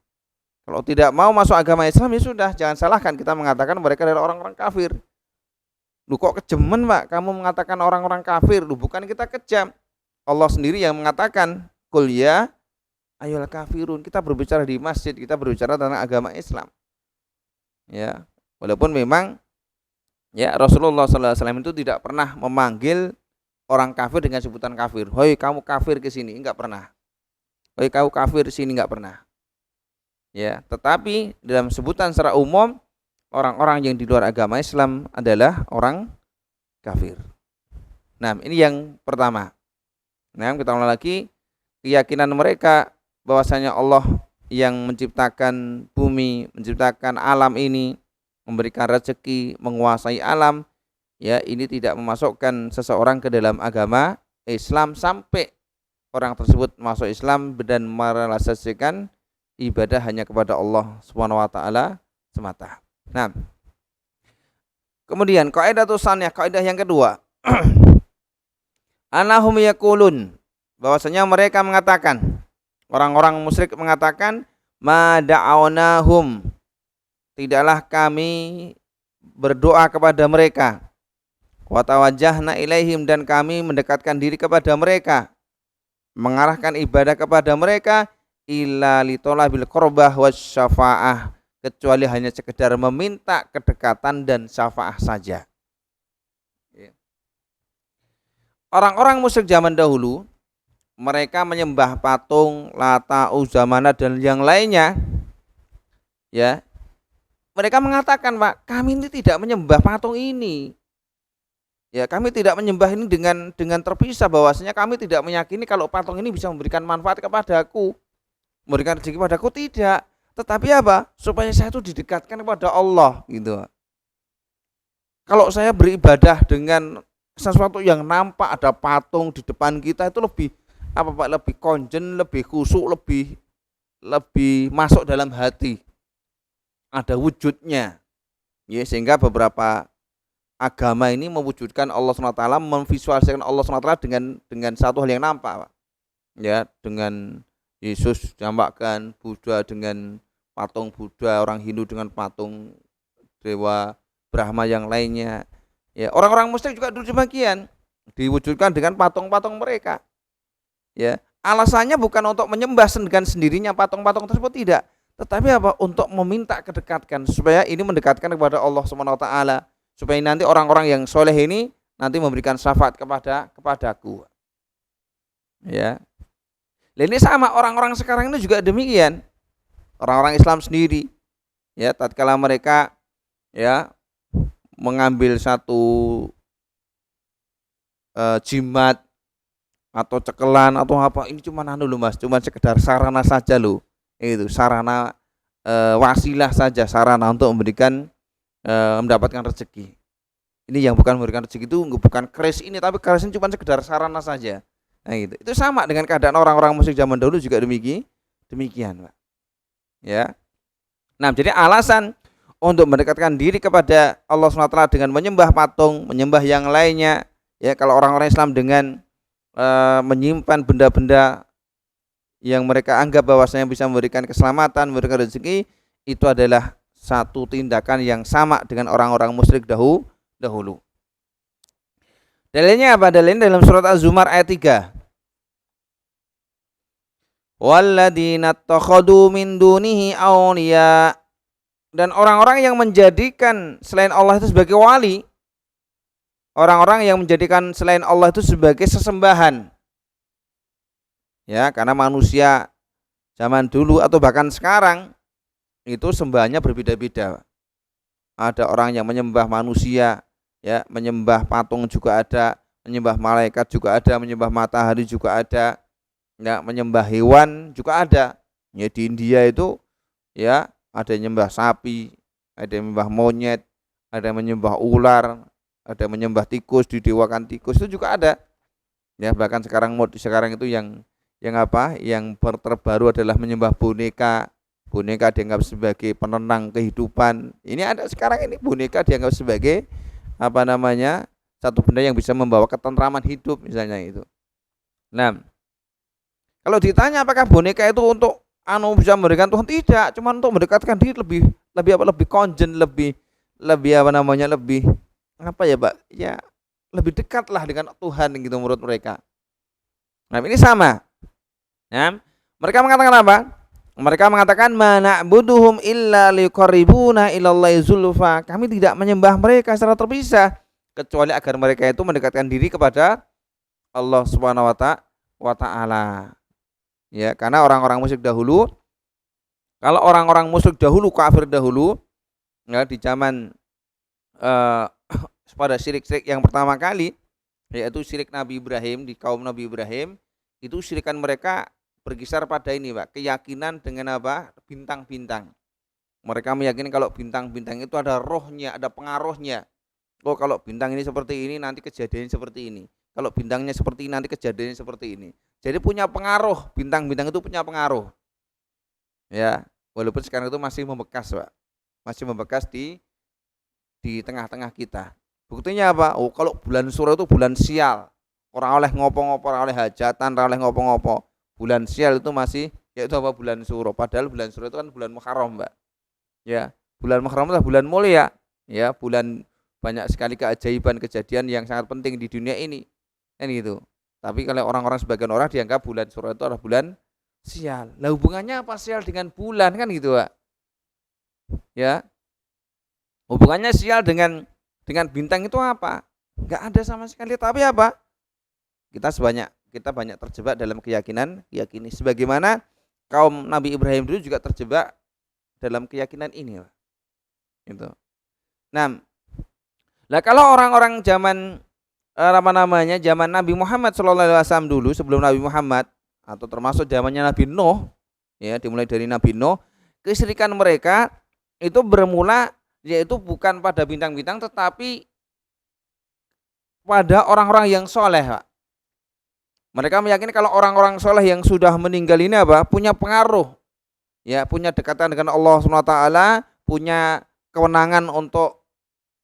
Kalau tidak mau masuk agama Islam, ya sudah, jangan salahkan kita mengatakan mereka adalah orang-orang kafir. Lu kok kejemen, Pak, kamu mengatakan orang-orang kafir? Lu bukan kita kejam. Allah sendiri yang mengatakan, "Qul ya ayyuhal kafirun." Kita berbicara di masjid, kita berbicara tentang agama Islam. Ya, walaupun memang ya Rasulullah SAW itu tidak pernah memanggil orang kafir dengan sebutan kafir. "Hoi, kamu kafir ke sini." Enggak pernah. "Hoi, kamu kafir ke sini." Enggak pernah. Ya, tetapi dalam sebutan secara umum orang-orang yang di luar agama Islam adalah orang kafir. Nah, ini yang pertama. Nah, kita ulang lagi, keyakinan mereka bahwasanya Allah yang menciptakan bumi, menciptakan alam ini, memberikan rezeki, menguasai alam, ya, ini tidak memasukkan seseorang ke dalam agama Islam sampai orang tersebut masuk Islam dan merealisasikan ibadah hanya kepada Allah Subhanahu wa taala semata. Nah, kemudian kaidah tsaniyah, kaidah yang kedua. Anahum yaqulun, bahwasanya mereka mengatakan, orang-orang musyrik mengatakan, ma da'awnahum, tidaklah kami berdoa kepada mereka, wa tawajjahna ilaihim, dan kami mendekatkan diri kepada mereka, mengarahkan ibadah kepada mereka, illa litolabil qurbah wasyafa'ah, kecuali hanya sekedar meminta kedekatan dan syafaah saja. Orang-orang musyrik zaman dahulu, mereka menyembah patung, Lata, Uzza, Manat dan yang lainnya. Ya, mereka mengatakan, Pak, kami ini tidak menyembah patung ini. Ya, kami tidak menyembah ini dengan terpisah, bahwasanya kami tidak meyakini kalau patung ini bisa memberikan manfaat kepadaku, memberikan rezeki kepadaku, tidak. Tetapi apa? Supaya saya itu didekatkan kepada Allah, gitu. Kalau saya beribadah dengan sesuatu yang nampak, ada patung di depan kita, itu lebih lebih konjen, lebih khusyuk, lebih masuk dalam hati, ada wujudnya. Ya, sehingga beberapa agama ini mewujudkan Allah SWT, memvisualisasikan Allah SWT dengan satu hal yang nampak, Pak. Ya, dengan Yesus ditampakkan, Buddha dengan patung Buddha, orang Hindu dengan patung dewa Brahma yang lainnya. Ya, orang-orang musyrik juga dulu demikian, diwujudkan dengan patung-patung mereka. Ya, alasannya bukan untuk menyembah dengan sendirinya patung-patung tersebut, tidak, tetapi apa? Untuk meminta kedekatan, supaya ini mendekatkan kepada Allah Subhanahu wa taala, supaya nanti orang-orang yang soleh ini nanti memberikan syafaat kepadaku. Ya. Ini sama orang-orang sekarang ini juga demikian. Orang-orang Islam sendiri, ya, tatkala mereka ya mengambil satu jimat atau cekelan atau apa, ini cuma Mas, cuma sekedar sarana saja loh. Itu sarana wasilah saja, sarana untuk memberikan mendapatkan rezeki. Ini yang bukan memberikan rezeki itu bukan keris ini, tapi keris ini cuma sekedar sarana saja. Nah, gitu. Itu sama dengan keadaan orang-orang musyrik zaman dahulu juga demikian, Pak. Ya. Nah, jadi alasan untuk mendekatkan diri kepada Allah SWT dengan menyembah patung, menyembah yang lainnya, ya, kalau orang-orang Islam dengan menyimpan benda-benda yang mereka anggap bahwasanya bisa memberikan keselamatan, memberikan rezeki, itu adalah satu tindakan yang sama dengan orang-orang musyrik dahulu. Dalilnya apa? Dalilnya dalam surat Az-Zumar ayat 3. Walladzina takhadu min dunihi awliya, dan orang-orang yang menjadikan selain Allah itu sebagai wali, orang-orang yang menjadikan selain Allah itu sebagai sesembahan. Ya, karena manusia zaman dulu atau bahkan sekarang itu sembahannya berbeda-beda. Ada orang yang menyembah manusia, ya, menyembah patung juga ada, menyembah malaikat juga ada, menyembah matahari juga ada, ya, menyembah hewan juga ada. Ya, di India itu ya ada yang menyembah sapi, ada yang menyembah monyet, ada yang menyembah ular, ada yang menyembah tikus, didewakan tikus, itu juga ada. Ya, bahkan sekarang itu yang terbaru adalah menyembah boneka. Boneka dianggap sebagai penenang kehidupan. Ini ada sekarang ini boneka dianggap sebagai satu benda yang bisa membawa ketentraman hidup misalnya itu. Nah, kalau ditanya apakah boneka itu untuk bisa memberikan Tuhan, tidak, cuma untuk mendekatkan diri lebih konjen, lebih lebih dekatlah dengan Tuhan gitu menurut mereka. Nah, ini sama. Nah, mereka mengatakan apa? Mereka mengatakan mana'buduhum illa liqarribuna ilallahi zulfa. Kami tidak menyembah mereka secara terpisah kecuali agar mereka itu mendekatkan diri kepada Allah Subhanahu wa taala. Ya, karena orang-orang musyrik dahulu, kafir dahulu, ya, di zaman pada syirik-syirik yang pertama kali, yaitu syirik Nabi Ibrahim, di kaum Nabi Ibrahim, itu syirikan mereka berkisar pada ini, Pak, keyakinan dengan apa? Bintang-bintang. Mereka meyakini kalau bintang-bintang itu ada rohnya, ada pengaruhnya. Oh, kalau bintang ini seperti ini, nanti kejadiannya seperti ini. Kalau bintangnya seperti ini, nanti kejadiannya seperti ini. Jadi punya pengaruh, bintang-bintang itu punya pengaruh. Ya, walaupun sekarang itu masih membekas, Pak. Masih membekas di tengah-tengah kita. Buktinya apa? Oh, kalau bulan Suro itu bulan sial. Orang oleh ngopo-ngopo, orang oleh hajatan, orang oleh ngopo-ngopo. Bulan sial itu masih yaitu apa? Bulan Suro. Padahal bulan Suro itu kan bulan Muharram, Mbak. Ya, bulan Muharram adalah bulan mulia. Ya, bulan banyak sekali keajaiban, kejadian yang sangat penting di dunia ini. Kan gitu. Tapi kalau orang-orang, sebagian orang dianggap bulan Suro itu adalah bulan sial. Lah hubungannya apa sial dengan bulan, kan gitu, Pak? Ya. Hubungannya sial dengan bintang itu apa? Enggak ada sama sekali. Tapi apa? Kita banyak terjebak dalam keyakinan sebagaimana kaum Nabi Ibrahim dulu juga terjebak dalam keyakinan ini, Pak. Gitu. Nah, kalau orang-orang zaman zaman Nabi Muhammad SAW dulu, sebelum Nabi Muhammad, atau termasuk zamannya Nabi Nuh, ya, dimulai dari Nabi Nuh, kesyirikan mereka itu bermula yaitu bukan pada bintang-bintang tetapi pada orang-orang yang soleh, Pak. Mereka meyakini kalau orang-orang soleh yang sudah meninggal ini apa? Punya pengaruh, ya, punya dekatan dengan Allah SWT, punya kewenangan untuk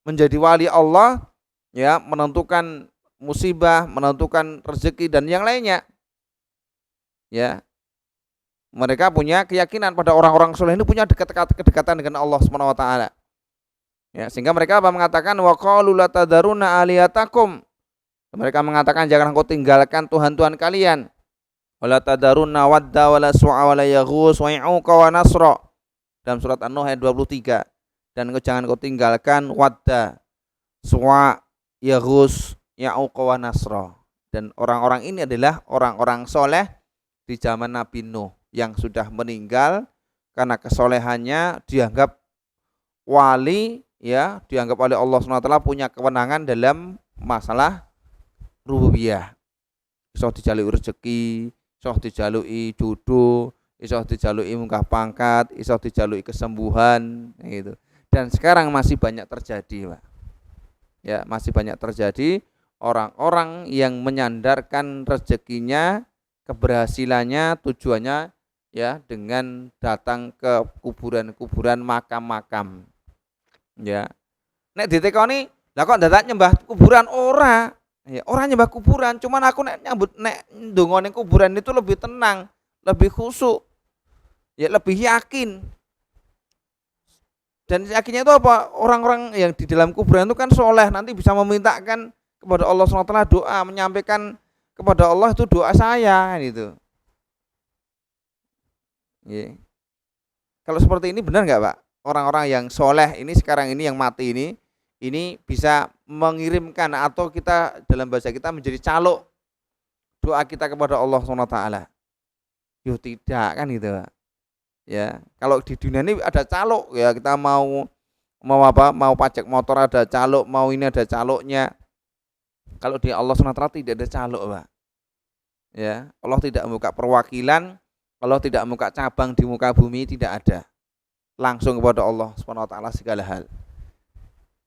menjadi wali Allah, ya, menentukan musibah, menentukan rezeki dan yang lainnya. Ya, mereka punya keyakinan pada orang-orang soleh ini punya kedekatan dengan Allah Subhanahu wa taala. Ya, sehingga mereka apa mengatakan wa qalu la tadaruna aliyatakum. Mereka mengatakan jangan engkau tinggalkan tuhan-tuhan kalian. Wala tadaruna wadda wala su'a wala yaghus wa ya'uqa wa nasra. Dalam surat An-Nuh ayat 23. Dan jangan engkau tinggalkan wadda, su'a, yaghus, ya'uqa wa nasra. Dan orang-orang ini adalah orang-orang soleh di zaman Nabi Nuh yang sudah meninggal karena kesolehannya dianggap wali, ya, dianggap oleh Allah SWT punya kewenangan dalam masalah rububiyah. Iso dijaluki rezeki, iso dijaluki jodoh, iso dijaluki munggah pangkat, iso dijaluki kesembuhan, gitu. Dan sekarang masih banyak terjadi, Pak. Ya, masih banyak terjadi orang-orang yang menyandarkan rezekinya, keberhasilannya, tujuannya, ya, dengan datang ke kuburan-kuburan, makam-makam. Ya. Nek ditekoni, lah kok dadak nyembah kuburan ora? Ya, orang nyembah kuburan, cuman aku nek ndonga ning kuburan itu lebih tenang, lebih khusyuk, ya lebih yakin. Dan yakinnya itu apa? Orang-orang yang di dalam kuburan itu kan soleh, nanti bisa memintakan kepada Allah SWT doa, menyampaikan kepada Allah itu doa saya gitu. Ya. Kalau seperti ini benar nggak Pak? Orang-orang yang soleh ini sekarang ini yang mati ini bisa mengirimkan atau kita dalam bahasa kita menjadi calo doa kita kepada Allah SWT. Yo tidak kan gitu Pak. Ya, kalau di dunia ini ada calo ya, kita mau apa? Mau pajak motor ada calo, mau ini ada caloknya. Kalau di Allah SWT tidak ada calo Pak. Ya, Allah tidak membuka perwakilan, Allah tidak membuka cabang di muka bumi, tidak ada. Langsung kepada Allah SWT segala hal.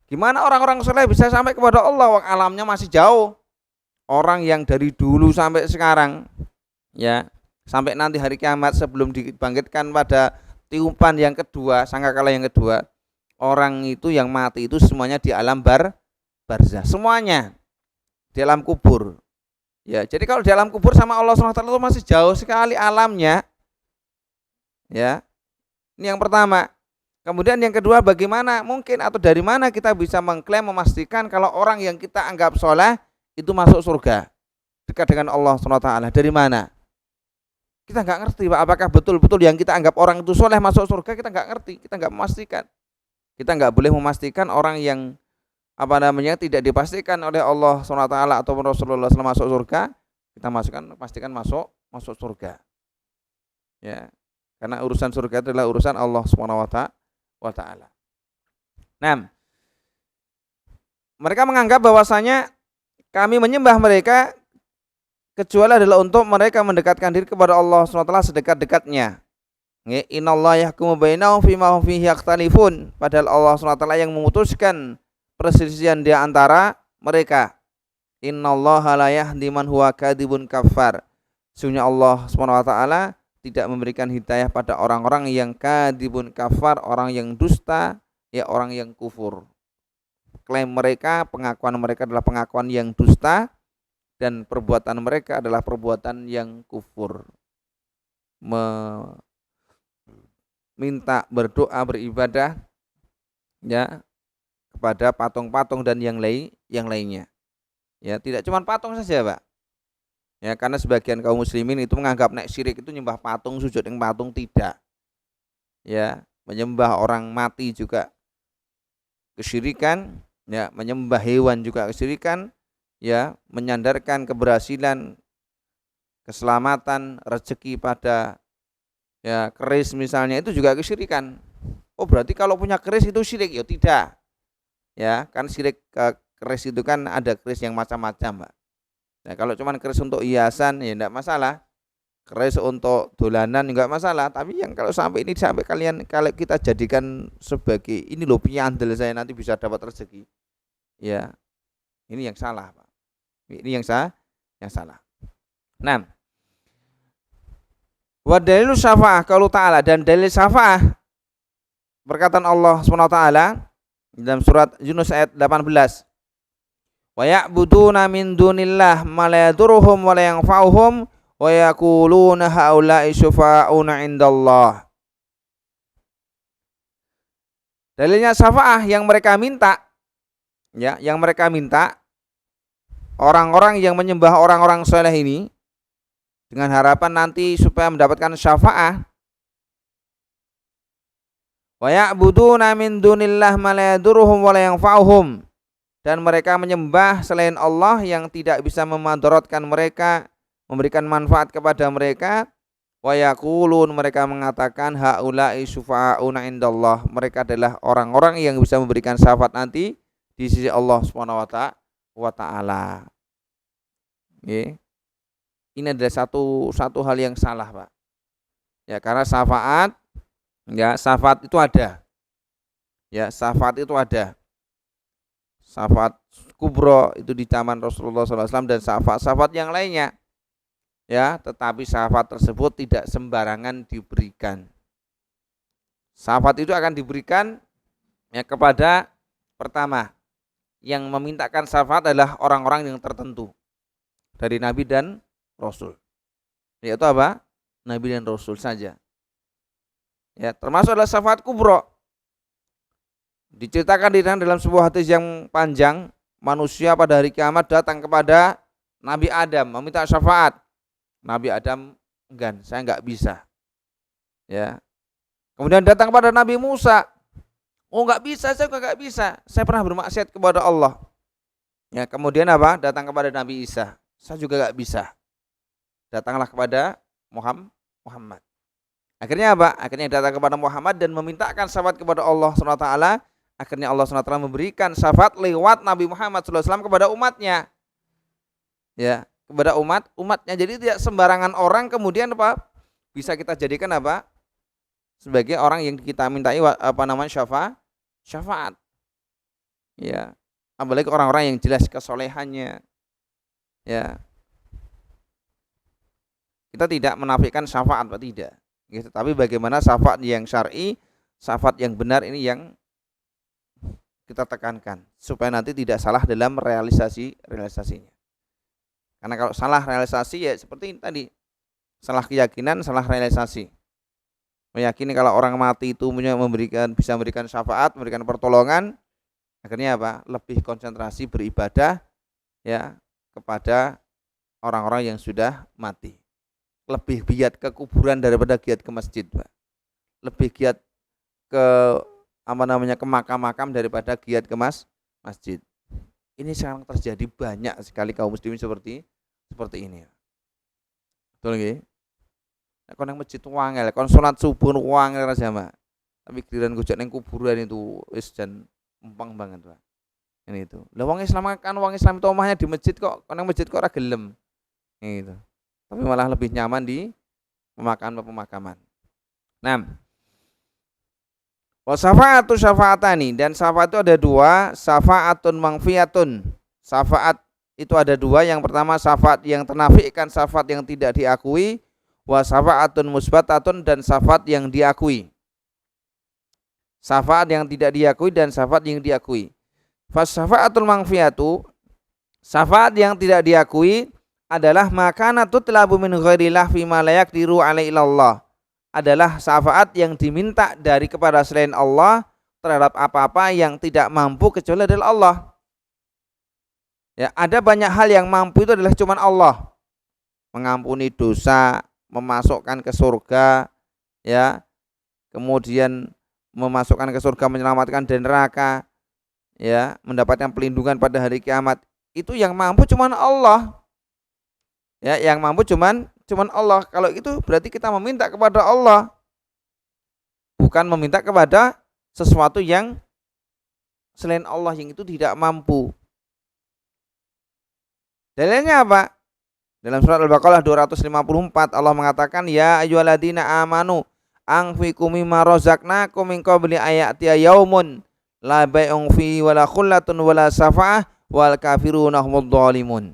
Gimana orang-orang soleh bisa sampai kepada Allah? Alamnya masih jauh. Orang yang dari dulu sampai sekarang, ya, sampai nanti hari kiamat sebelum dibangkitkan pada tiupan yang kedua, sangkakala yang kedua, orang itu yang mati itu semuanya di alam barzah, semuanya di alam kubur. Ya, jadi kalau di alam kubur sama Allah SWT itu masih jauh sekali alamnya. Ya, ini yang pertama. Kemudian yang kedua, bagaimana mungkin atau dari mana kita bisa mengklaim memastikan kalau orang yang kita anggap soleh itu masuk surga, dekat dengan Allah SWT? Dari mana? Kita nggak ngerti Pak, apakah betul-betul yang kita anggap orang itu soleh masuk surga, kita nggak ngerti, kita nggak memastikan. Kita nggak boleh memastikan orang yang tidak dipastikan oleh Allah SWT atau Rasulullah SAW masuk surga, kita pastikan masuk surga. Ya, karena urusan surga itu adalah urusan Allah SWT. Nah, mereka menganggap bahwasanya kami menyembah mereka kecuali adalah untuk mereka mendekatkan diri kepada Allah SWT sedekat-dekatnya. Innallaha yahkumu bainahum fima hum fihi yakhtalifun. Padahal Allah SWT yang memutuskan perselisihan di antara mereka. Innallaha la yahdi man huwa kadzibun kafar. Sesungguhnya Allah SWT tidak memberikan hidayah pada orang-orang yang kadzibun kafar, orang yang dusta, ya orang yang kufur. Klaim mereka, pengakuan mereka adalah pengakuan yang dusta, dan perbuatan mereka adalah perbuatan yang kufur. Minta berdoa beribadah ya kepada patung-patung dan yang lainnya. Ya, tidak cuma patung saja, Pak. Ya, karena sebagian kaum muslimin itu menganggap nek syirik itu nyembah patung, sujud yang patung, tidak. Ya, menyembah orang mati juga kesyirikan, ya, menyembah hewan juga kesyirikan. Ya, menyandarkan keberhasilan, keselamatan, rezeki pada ya keris misalnya, itu juga kesyirikan. Oh, berarti kalau punya keris itu syirik? Ya tidak. Ya, kan syirik keris itu kan ada keris yang macam-macam, Pak. Nah, kalau cuma keris untuk hiasan ya enggak masalah. Keris untuk dolanan enggak masalah, tapi yang kalau sampai kalau kita jadikan sebagai ini loh piandel saya nanti bisa dapat rezeki. Ya, ini yang salah, Pak. Ini yang salah. Nah, wa dalilu syafa'ah qaulu ta'ala, dan dalil syafa'ah perkataan Allah SWT dalam surat Yunus ayat 18. Wa ya'buduna min dunillah ma la yadurruhum wa la yanfa'uhum wa yaquluna haula'i syufa'una 'indallah. Dalilnya syafa'ah yang mereka minta, ya, yang mereka minta orang-orang yang menyembah orang-orang soleh ini dengan harapan nanti supaya mendapatkan syafaat. Wa ya'buduna min dunillah ma la yadurruhum wa la yanfa'uhum, dan mereka menyembah selain Allah yang tidak bisa memadaratkan mereka, memberikan manfaat kepada mereka. Wa yaqulun, mereka mengatakan haula'i syufa'una indallah, mereka adalah orang-orang yang bisa memberikan syafaat nanti di sisi Allah Subhanahu wa ta'ala. Ini adalah satu hal yang salah, Pak. Ya, karena syafaat itu ada. Ya, syafaat itu ada. Syafaat kubro itu di zaman Rasulullah SAW dan syafaat yang lainnya. Ya, tetapi syafaat tersebut tidak sembarangan diberikan. Syafaat itu akan diberikan ya kepada, pertama, yang memintakan syafaat adalah orang-orang yang tertentu dari Nabi dan Rasul. Yaitu apa? nabi dan rasul saja. Ya, termasuk adalah syafaat kubra. Diceritakan dalam sebuah hadis yang panjang, manusia pada hari kiamat datang kepada Nabi Adam meminta syafaat. Nabi Adam enggan, saya enggak bisa. Ya. Kemudian datang kepada Nabi Musa. Oh, enggak bisa, saya juga enggak bisa. Saya pernah bermaksiat kepada Allah. Ya, kemudian apa? Datang kepada Nabi Isa. Saya juga enggak bisa. Datanglah kepada Muhammad. Akhirnya apa? Akhirnya datang kepada Muhammad dan memintakan syafaat kepada Allah SWT. Akhirnya Allah SWT memberikan syafaat lewat Nabi Muhammad SAW kepada umatnya. Ya, kepada umatnya. Jadi tidak sembarangan orang kemudian apa? Bisa kita jadikan apa? Sebagai orang yang kita mintai syafaat. Ya. Apalagi orang-orang yang jelas kesolehannya. Ya. Kita tidak menafikan syafaat, Pak, tidak. Gitu. Tapi bagaimana syafaat yang syar'i, syafaat yang benar ini yang kita tekankan supaya nanti tidak salah dalam realisasinya. Karena kalau salah realisasi ya seperti ini tadi, salah keyakinan, salah realisasi. Meyakini kalau orang mati itu bisa memberikan syafaat, memberikan pertolongan, akhirnya apa? Lebih konsentrasi beribadah ya kepada orang-orang yang sudah mati. Lebih giat ke kuburan daripada giat ke masjid, Pak. Lebih giat ke ke makam-makam daripada giat ke masjid. Ini sekarang terjadi banyak sekali kaum muslimin seperti ini. Betul nggih? Nek nang masjid wangel, kon salat subuh wangel rasanya. Tapi giliran gojek ning kuburan itu wis jan empang banget, Pak. Ini itu. Lah wong Islam itu omahnya di masjid kok nang masjid kok ora gelem. Gitu. Tapi malah lebih nyaman di pemakaman. Nah, wa syafa'atu syafa'atani, dan syafaat itu ada dua, syafa'atun mangfiyatun. Syafaat itu ada dua, yang pertama syafaat yang ternafikan, syafaat yang tidak diakui, wa syafa'atun musbatatun, dan syafaat yang diakui. Syafaat yang tidak diakui dan syafaat yang diakui. Fa syafa'atul mangfiyatu, syafaat yang tidak diakui adalah makana tutlabu min ghairillah fima la yaqdiru alaihi illallah. Adalah syafaat yang diminta dari kepada selain Allah terhadap apa-apa yang tidak mampu kecuali dari Allah. Ya, ada banyak hal yang mampu itu adalah cuma Allah. Mengampuni dosa, memasukkan ke surga, ya. Kemudian memasukkan ke surga, menyelamatkan dari neraka, ya, mendapatkan pelindungan pada hari kiamat. Itu yang mampu cuma Allah. Ya, yang mampu cuman Allah. Kalau itu berarti kita meminta kepada Allah, bukan meminta kepada sesuatu yang selain Allah yang itu tidak mampu. Dalilnya apa? Dalam surat Al-Baqarah 254 Allah mengatakan, ya ayyuhalladzina amanu anfiqu mimma razaqnakum min qabli ayatiya yaumun la bai'un fi wala khullatun wala syafa'ah wal kafiruna humudz zalimun.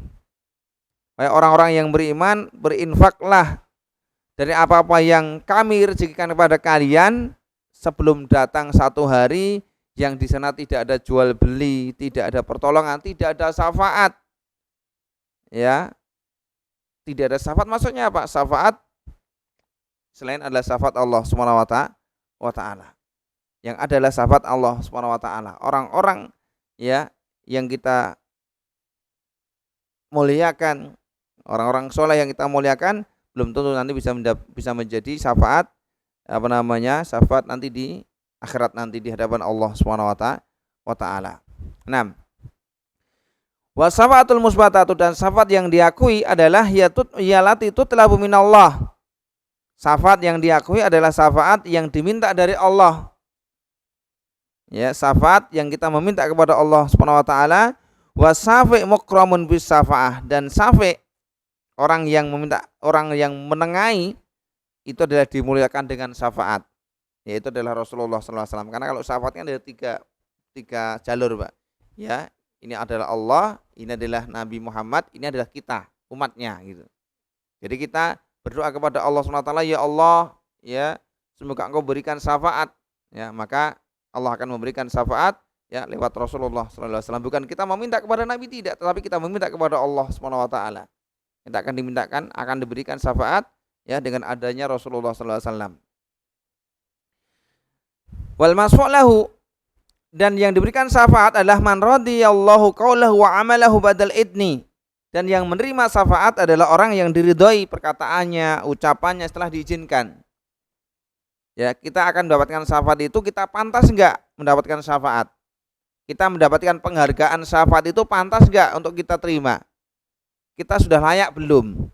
Wahai orang-orang yang beriman, berinfaklah dari apa-apa yang kami rezekikan kepada kalian sebelum datang satu hari yang di sana tidak ada jual beli, tidak ada pertolongan, tidak ada syafaat. Ya. Tidak ada syafaat, maksudnya apa? Syafaat selain adalah syafaat Allah Subhanahu wa taala. Yang adalah syafaat Allah Subhanahu wa taala. Orang-orang ya yang kita muliakan, orang-orang soleh yang kita muliakan belum tentu nanti bisa menjadi syafaat syafaat nanti di akhirat, nanti di hadapan Allah Subhanahu wa taala. 6. Wa syafaatul musbatatu, dan syafaat yang diakui adalah yalati tutlabu minallah. Syafaat yang diakui adalah syafaat yang diminta dari Allah. Ya, syafaat yang kita meminta kepada Allah Subhanahu wa taala. Wa syafi' mukramun bis syafaah, dan syafi' orang yang menengahi itu adalah dimuliakan dengan syafaat, yaitu adalah Rasulullah SAW. Karena kalau syafaatnya ada tiga jalur, Pak. Ya, ini adalah Allah, ini adalah Nabi Muhammad, ini adalah kita, umatnya gitu. Jadi kita berdoa kepada Allah SWT, ya Allah, ya semoga Engkau berikan syafaat, ya maka Allah akan memberikan syafaat ya lewat Rasulullah SAW. Bukan kita meminta kepada Nabi, tidak, tetapi kita meminta kepada Allah SWT. Kita akan dimintakan, akan diberikan syafaat ya dengan adanya Rasulullah sallallahu alaihi wasallam. Wal masfu' lahu, dan yang diberikan syafaat adalah man radiyallahu qaulahu wa amalahu badal idni, dan yang menerima syafaat adalah orang yang diridhoi perkataannya, ucapannya setelah diizinkan. Ya, kita akan mendapatkan syafaat itu, kita pantas enggak mendapatkan syafaat? Kita mendapatkan penghargaan syafaat itu pantas enggak untuk kita terima? Kita sudah layak belum?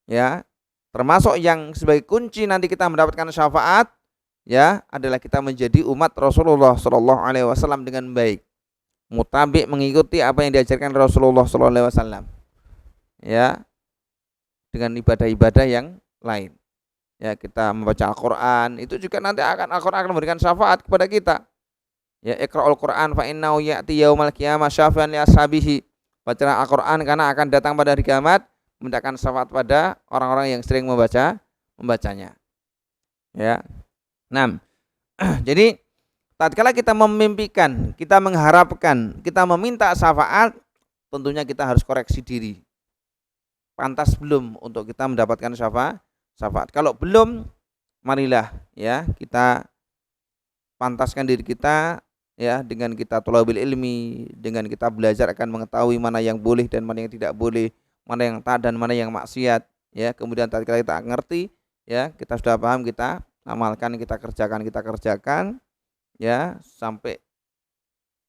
Ya, termasuk yang sebagai kunci nanti kita mendapatkan syafaat, ya, adalah kita menjadi umat Rasulullah Shallallahu Alaihi Wasallam dengan baik, mutabi, mengikuti apa yang diajarkan Rasulullah Shallallahu Alaihi Wasallam, ya, dengan ibadah-ibadah yang lain. Ya, kita membaca Al-Quran itu juga nanti Al-Quran akan memberikan syafaat kepada kita. Ya, iqra'ul Quran fa innahu ya'ti yaumal qiyamah syafi'an li ashabihi. Bacalah Al-Quran karena akan datang pada hari kiamat memberikan syafaat pada orang-orang yang sering membacanya. Ya. 6. Jadi tatkala kita memimpikan, kita mengharapkan, kita meminta syafaat, tentunya kita harus koreksi diri. Pantas belum untuk kita mendapatkan syafaat? Kalau belum, marilah ya kita pantaskan diri kita, ya, dengan kita thalabil ilmi, dengan kita belajar akan mengetahui mana yang boleh dan mana yang tidak boleh, mana yang taat dan mana yang maksiat, ya. Kemudian tatkala kita ngerti, ya, kita sudah paham, kita amalkan, kita kerjakan, ya, sampai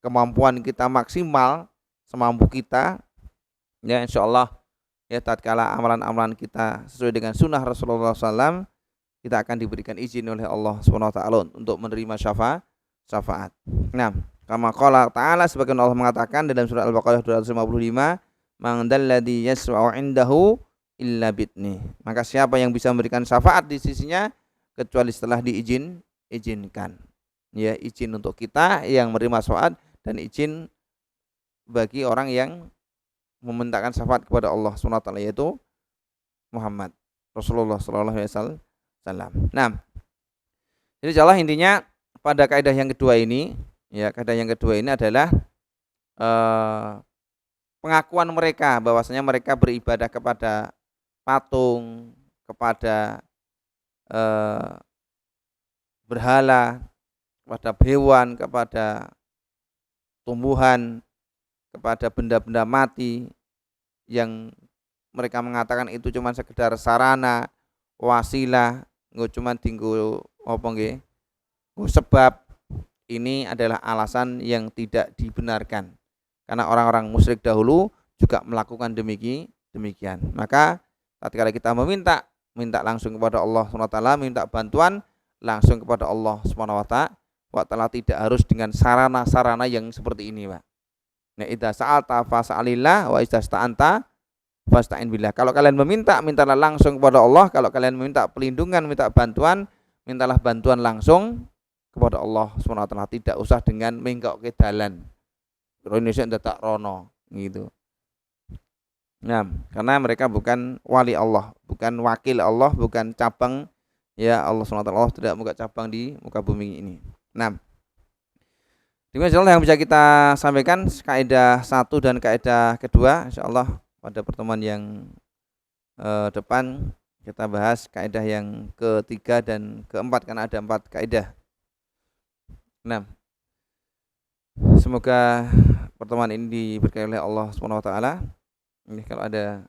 kemampuan kita maksimal semampu kita, ya, insyaallah, ya, tatkala amalan-amalan kita sesuai dengan sunnah Rasulullah SAW, kita akan diberikan izin oleh Allah SWT untuk menerima syafaat. Nah, kama qala ta'ala, sebagaimana Allah mengatakan dalam surah Al-Baqarah 255, man dalladzi yasfa'u 'indahu illa bidni. Maka siapa yang bisa memberikan syafaat di sisinya kecuali setelah diizinkan. Ya, izin untuk kita yang menerima syafaat dan izin bagi orang yang memintakan syafaat kepada Allah SWT, yaitu Muhammad Rasulullah sallallahu alaihi wasallam. Nah, jadi insyaallah intinya pada kaidah yang kedua ini, ya, kaidah yang kedua ini adalah pengakuan mereka bahwasanya mereka beribadah kepada patung, kepada berhala, kepada hewan, kepada tumbuhan, kepada benda-benda mati yang mereka mengatakan itu cuma sekedar sarana, wasilah, cuma tinggal apa nggih, sebab. Ini adalah alasan yang tidak dibenarkan, karena orang-orang musyrik dahulu juga melakukan demikian. Maka tatkala kita minta langsung kepada Allah SWT, minta bantuan langsung kepada Allah SWT, tidak harus dengan sarana-sarana yang seperti ini, Pak. Nah, idza sa'alta fas'alillah wa idza sta'anta fasta'in billah. Kalau kalian mintalah langsung kepada Allah. Kalau kalian meminta pelindungan, minta bantuan, mintalah bantuan langsung kepada Allah SWT. Tidak usah dengan menggok ke dalan. Indonesia ndak rono gitu. Nah, karena mereka bukan wali Allah, bukan wakil Allah, bukan cabang, ya, Allah SWT. Allah tidak buka cabang di muka bumi ini. Nah, demikian yang bisa kita sampaikan kaidah 1 dan kaidah kedua. Insyaallah pada pertemuan yang depan kita bahas kaidah yang ketiga dan keempat, karena ada 4 kaidah. Nah, semoga pertemuan ini diberkahi oleh Allah SWT. Ini kalau ada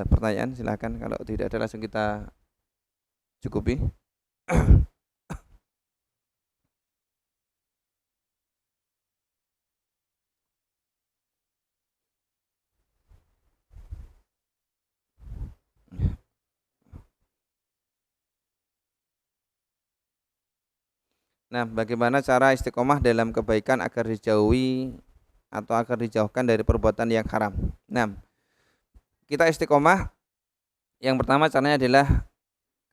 pertanyaan silakan, kalau tidak ada langsung kita cukupi. Nah, bagaimana cara istiqomah dalam kebaikan agar dijauhi atau agar dijauhkan dari perbuatan yang haram? Nah, kita istiqomah, yang pertama caranya adalah,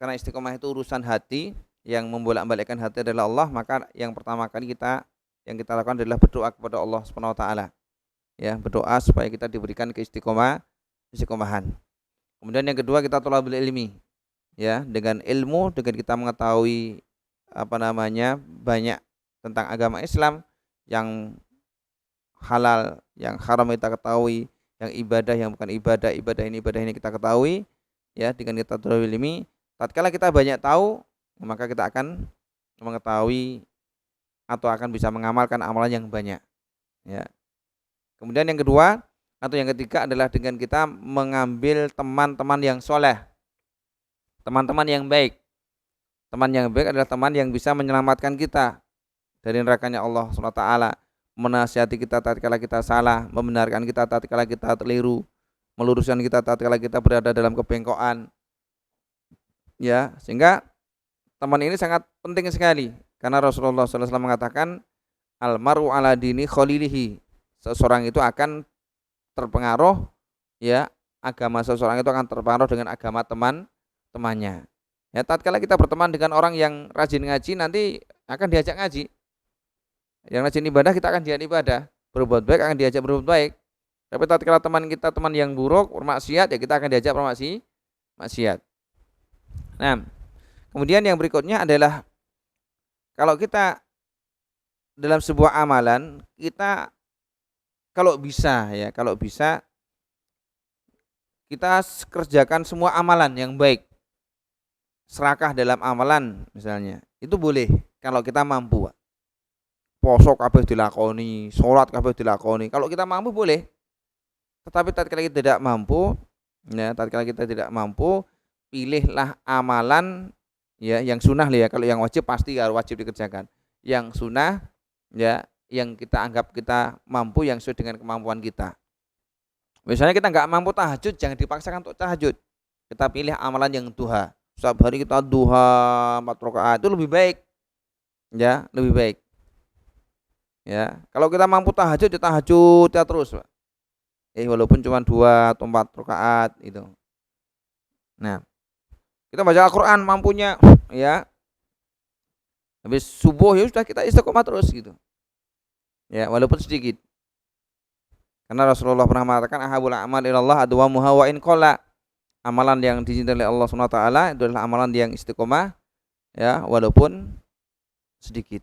karena istiqomah itu urusan hati, yang membolak-balikkan hati adalah Allah, maka yang pertama kali yang kita lakukan adalah berdoa kepada Allah Subhanahu wa taala. Ya, berdoa supaya kita diberikan istiqomahan. Kemudian yang kedua, kita thalabul ilmi. Ya, dengan ilmu, dengan kita mengetahui banyak tentang agama Islam, yang halal, yang haram kita ketahui, yang ibadah, yang bukan ibadah ini kita ketahui, ya, dengan kita talabul ilmi, tatkala kita banyak tahu, maka kita akan mengetahui atau akan bisa mengamalkan amalan yang banyak, ya. Kemudian yang kedua atau yang ketiga adalah dengan kita mengambil teman-teman yang soleh, teman-teman yang baik. Teman yang baik adalah teman yang bisa menyelamatkan kita dari nerakanya Allah SWT, menasihati kita tatkala kita salah, membenarkan kita tatkala kita keliru, meluruskan kita tatkala kita berada dalam kebengkokan, ya. Sehingga teman ini sangat penting sekali karena Rasulullah SAW mengatakan almaru ala dini khalilihi, seseorang itu akan terpengaruh, ya, agama seseorang itu akan terpengaruh dengan agama temannya. Ya, tatkala kita berteman dengan orang yang rajin ngaji, nanti akan diajak ngaji. Yang rajin ibadah, kita akan diajak ibadah. Berbuat baik akan diajak berbuat baik. Tapi tatkala teman kita teman yang buruk, bermaksiat, ya kita akan diajak bermaksiat. Nah, kemudian yang berikutnya adalah kalau kita dalam sebuah amalan, kita kalau bisa kita kerjakan semua amalan yang baik. Serakah dalam amalan misalnya, itu boleh kalau kita mampu. Poso kabeh dilakoni, salat kabeh dilakoni. Kalau kita mampu boleh. Tetapi tatkala kita tidak mampu, ya, pilihlah amalan, ya, yang sunnah ya. Kalau yang wajib pasti harus wajib dikerjakan. Yang sunnah, ya, yang kita anggap kita mampu, yang sesuai dengan kemampuan kita. Misalnya kita nggak mampu tahajud, jangan dipaksakan untuk tahajud. Kita pilih amalan yang duha. Setiap hari kita duha 4 rakaat, itu lebih baik. Ya, lebih baik. Ya, kalau kita mampu tahajud, ya tahajud ya terus, Pak. Walaupun cuma 2 atau 4 rakaat itu. Nah, kita baca Al-Qur'an mampunya, ya. Habis subuh ya sudah kita istiqomah terus gitu. Ya, walaupun sedikit. Karena Rasulullah pernah mengatakan ahabul a'mal ilallah adwamuha wa in qalla. Amalan yang dicintai oleh Allah SWT itu adalah amalan yang istiqomah, ya, walaupun sedikit.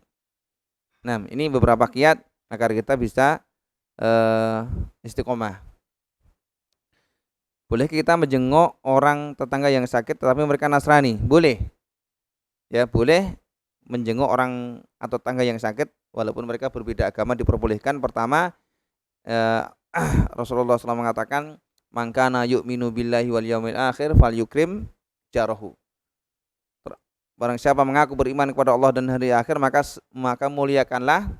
Nah, ini beberapa kiat agar kita bisa istiqomah. Boleh kita menjenguk orang tetangga yang sakit tetapi mereka Nasrani? Boleh. Ya, boleh menjenguk orang atau tetangga yang sakit walaupun mereka berbeda agama, diperbolehkan. Pertama, Rasulullah SAW mengatakan man kana yu'minu billahi wal yaumil akhir falyukrim jarahu. Barang siapa mengaku beriman kepada Allah dan hari akhir, maka muliakanlah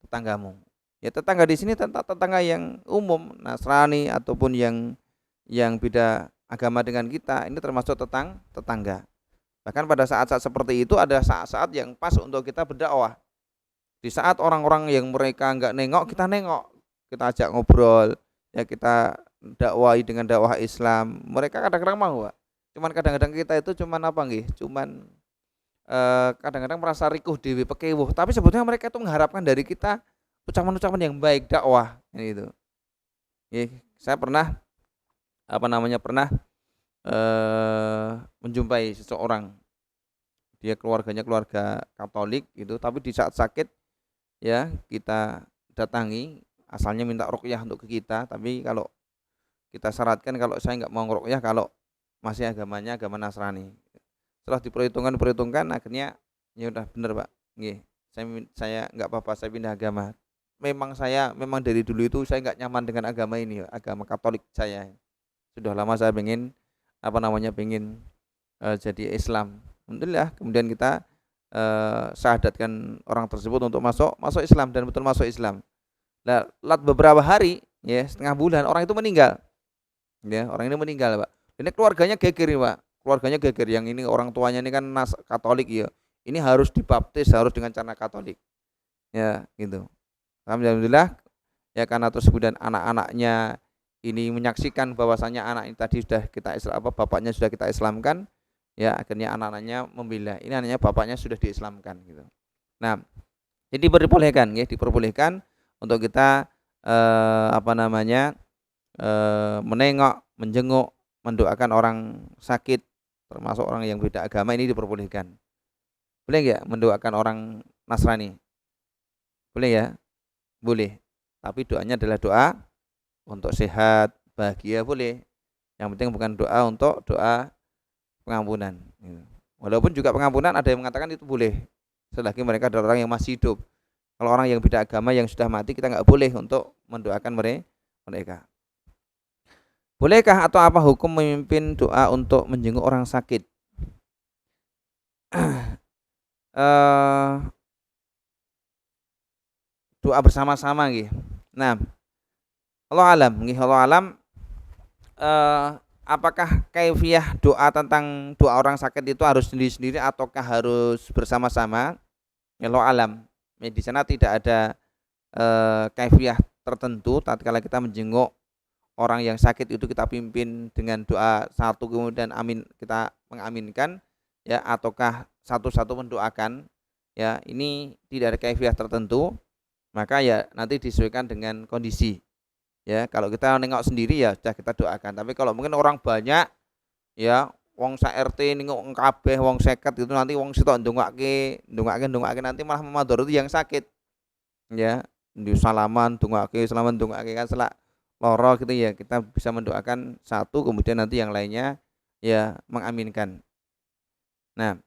tetanggamu. Ya, tetangga di sini tetangga yang umum, Nasrani ataupun yang beda agama dengan kita, ini termasuk tetangga. Bahkan pada saat-saat seperti itu ada saat-saat yang pas untuk kita berdakwah. Di saat orang-orang yang mereka enggak nengok, kita nengok, kita ajak ngobrol, ya, kita dakwai dengan dakwah Islam. Mereka kadang-kadang mau, Pak. Cuman kadang-kadang kita itu kadang-kadang merasa rikuh dewi pekewuh, tapi sebetulnya mereka itu mengharapkan dari kita ucapan-ucapan yang baik, dakwah gitu. Saya pernah menjumpai seseorang, dia keluarganya keluarga Katolik gitu, tapi di saat sakit, ya, kita datangi, asalnya minta ruqyah untuk ke kita, tapi kalau kita syaratkan kalau saya nggak mau ruqyah kalau masih agamanya agama Nasrani. Setelah diperhitungkan akhirnya ya udah bener, Pak. Nggih, saya nggak apa-apa, saya pindah agama. Memang dari dulu itu saya nggak nyaman dengan agama ini, agama Katolik saya. Sudah lama saya pengen jadi Islam. Alhamdulillah kemudian kita syahadatkan orang tersebut untuk masuk Islam, dan betul masuk Islam. Nah, beberapa hari, ya, setengah bulan orang itu meninggal. Ya, orang ini meninggal, Pak. Ini keluarganya geger, Pak. Keluarganya geger, yang ini orang tuanya ini kan Katolik, ya. Ini harus dibaptis, harus dengan cara Katolik. Ya, gitu. Alhamdulillah, ya, karena terus kemudian anak-anaknya ini menyaksikan bahwasanya anak ini tadi bapaknya sudah kita Islamkan, ya, akhirnya anak-anaknya membela. Ini anaknya bapaknya sudah diislamkan gitu. Nah, jadi diperbolehkan untuk kita menengok, menjenguk, mendoakan orang sakit, termasuk orang yang beda agama, ini diperbolehkan. Boleh enggak mendoakan orang Nasrani? Boleh ya? Boleh. Tapi doanya adalah doa untuk sehat, bahagia boleh. Yang penting bukan doa untuk doa pengampunan. Walaupun juga pengampunan ada yang mengatakan itu boleh, selagi mereka adalah orang yang masih hidup. Kalau orang yang beda agama yang sudah mati, kita nggak boleh untuk mendoakan mereka. Bolehkah atau apa hukum memimpin doa untuk menjenguk orang sakit? Doa bersama-sama nggih. Nah, Allah alam nggih, Allah alam apakah kaifiyah doa tentang doa orang sakit itu harus sendiri-sendiri ataukah harus bersama-sama? Ya Allah alam. Ya, di sana tidak ada kaifiyah tertentu tatkala kita menjenguk orang yang sakit itu kita pimpin dengan doa satu kemudian amin kita mengaminkan ya ataukah satu-satu mendoakan ya, ini tidak ada kaifiyah tertentu, maka ya nanti disesuaikan dengan kondisi ya. Kalau kita nengok sendiri ya sudah kita doakan, tapi kalau mungkin orang banyak ya wong sak RT nengok kabeh wong 50 itu nanti wong sitok ndongake nanti malah memadharati yang sakit ya. Di salaman ndongake kan selak loro gitu ya, kita bisa mendoakan satu kemudian nanti yang lainnya ya mengaminkan. Nah,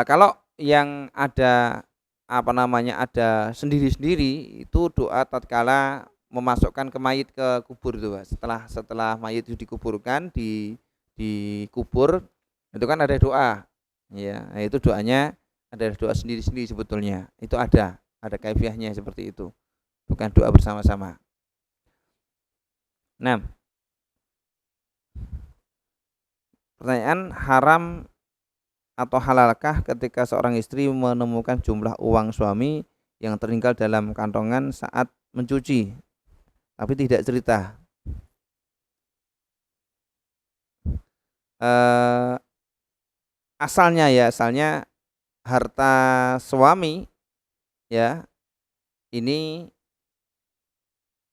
kalau yang ada ada sendiri-sendiri itu doa tatkala memasukkan ke mayit ke kubur itu, setelah mayit itu dikuburkan dikubur itu kan ada doa ya. Nah, itu doanya ada doa sendiri-sendiri sebetulnya. Itu ada kaifiyahnya seperti itu. Bukan doa bersama-sama. Nah, pertanyaan, haram atau halalkah ketika seorang istri menemukan jumlah uang suami yang tertinggal dalam kantongan saat mencuci, tapi tidak cerita? Asalnya harta suami ya ini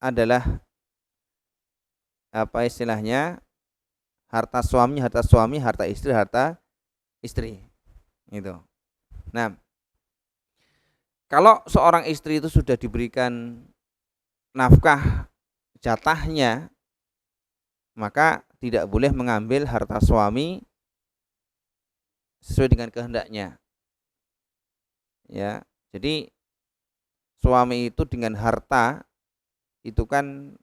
adalah apa istilahnya, harta suami, harta istri itu. Nah, kalau seorang istri itu sudah diberikan nafkah jatahnya, maka tidak boleh mengambil harta suami sesuai dengan kehendaknya ya. Jadi suami itu dengan harta itu kan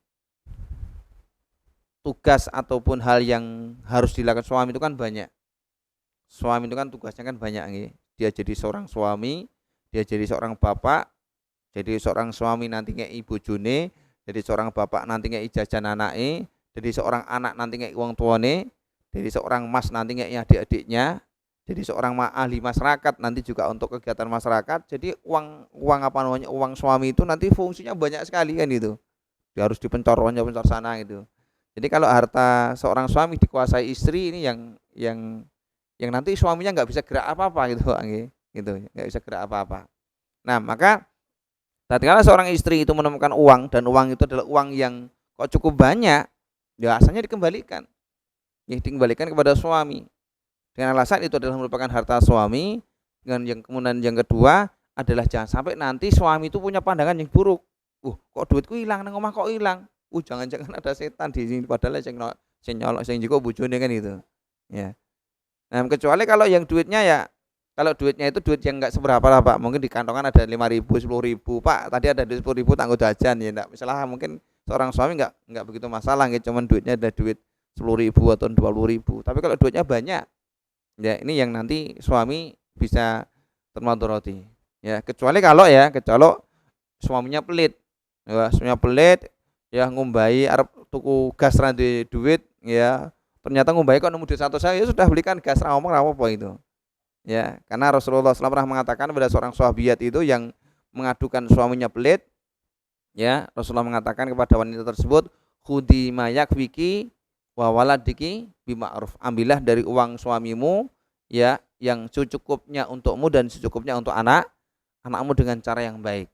tugas ataupun hal yang harus dilakukan suami itu kan banyak. Suami itu kan tugasnya kan banyak nih. Dia jadi seorang suami, dia jadi seorang bapak, jadi seorang suami nanti ngei bojone, jadi seorang bapak nanti ngei jajan anake, jadi seorang anak nanti ngei wong tuane, jadi seorang mas nanti ngei adik-adiknya, jadi seorang ahli masyarakat nanti juga untuk kegiatan masyarakat. Jadi uang suami itu nanti fungsinya banyak sekali kan itu. Dia harus dipencor sana gitu. Jadi kalau harta seorang suami dikuasai istri ini yang nanti suaminya nggak bisa gerak apa-apa gitu, nggak bisa gerak apa-apa. Nah, maka tatkala seorang istri itu menemukan uang dan uang itu adalah uang yang kok cukup banyak, ya asalnya dikembalikan, dikembalikan kepada suami dengan alasan itu adalah merupakan harta suami. Dengan yang kemudian yang kedua adalah jangan sampai nanti suami itu punya pandangan yang buruk. Kok duitku hilang nang omah kok hilang? Jangan-jangan ada setan di sini padahal sing nyolok sing jiko bojone kan itu. Ya. Nah, kecuali kalau yang duitnya kalau duitnya itu duit yang enggak seberapa lah Pak. Mungkin di kantongan ada 5.000, 10.000. Pak, tadi ada duit 10.000 tanggo jajan ya enggak. Misalnya mungkin seorang suami enggak begitu masalah gitu, cuman duitnya ada duit 10.000 atau 20.000. Tapi kalau duitnya banyak, ya ini yang nanti suami bisa termadharati. Ya, kecuali kalau suaminya pelit. Ya, suaminya pelit ya ngumbai arep tuku gas ra duit ya, ternyata ngumbai kok nemu duit 100 ya sudah belikan gas ra ngomong ra apa itu ya. Karena Rasulullah SAW pernah mengatakan pada seorang sahabiat itu yang mengadukan suaminya pelit ya, Rasulullah mengatakan kepada wanita tersebut, khudi mayak wiki wa waladiki bima'ruf, ambillah dari uang suamimu ya yang secukupnya untukmu dan secukupnya untuk anakmu dengan cara yang baik.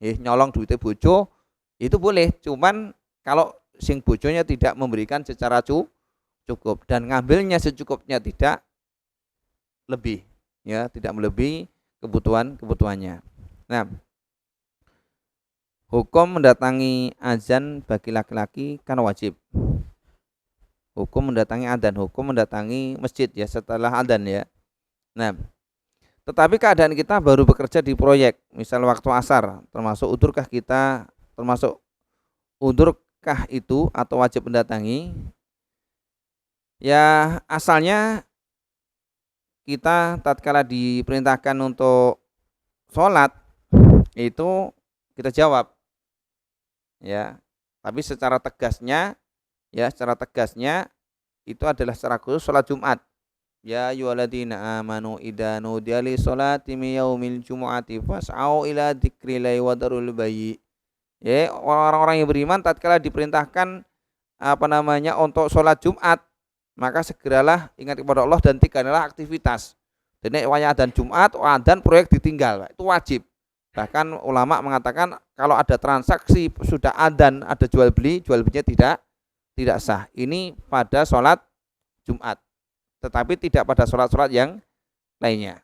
Nyolong duitnya bojo itu boleh, cuman kalau sing bojonya tidak memberikan secara cukup dan ngambilnya secukupnya, tidak lebih ya, tidak melebihi kebutuhannya. Nah, Hukum mendatangi azan bagi laki-laki kan wajib. Hukum mendatangi adzan, hukum mendatangi masjid ya setelah adzan ya. Nah, tetapi keadaan kita baru bekerja di proyek, misal waktu asar, termasuk udurkah kita, termasuk udurkah itu atau wajib mendatangi? Ya asalnya kita tatkala diperintahkan untuk sholat itu kita jawab ya. Tapi secara tegasnya itu adalah secara khusus sholat Jumat. Ya ayyuhalladzina amanu idza nudiya lis-sholati min yaumil jumu'ati fas'au ila dzikrillahi wa dzarul bayyi. Ya, orang-orang yang beriman tatkala diperintahkan untuk sholat Jumat, maka segeralah ingat kepada Allah dan tinggalkanlah aktivitas. Jadi wayah adzan Jumat, adzan proyek ditinggal, itu wajib. Bahkan ulama mengatakan kalau ada transaksi sudah adzan, ada jual belinya tidak sah. Ini pada sholat Jumat, tetapi tidak pada sholat-sholat yang lainnya.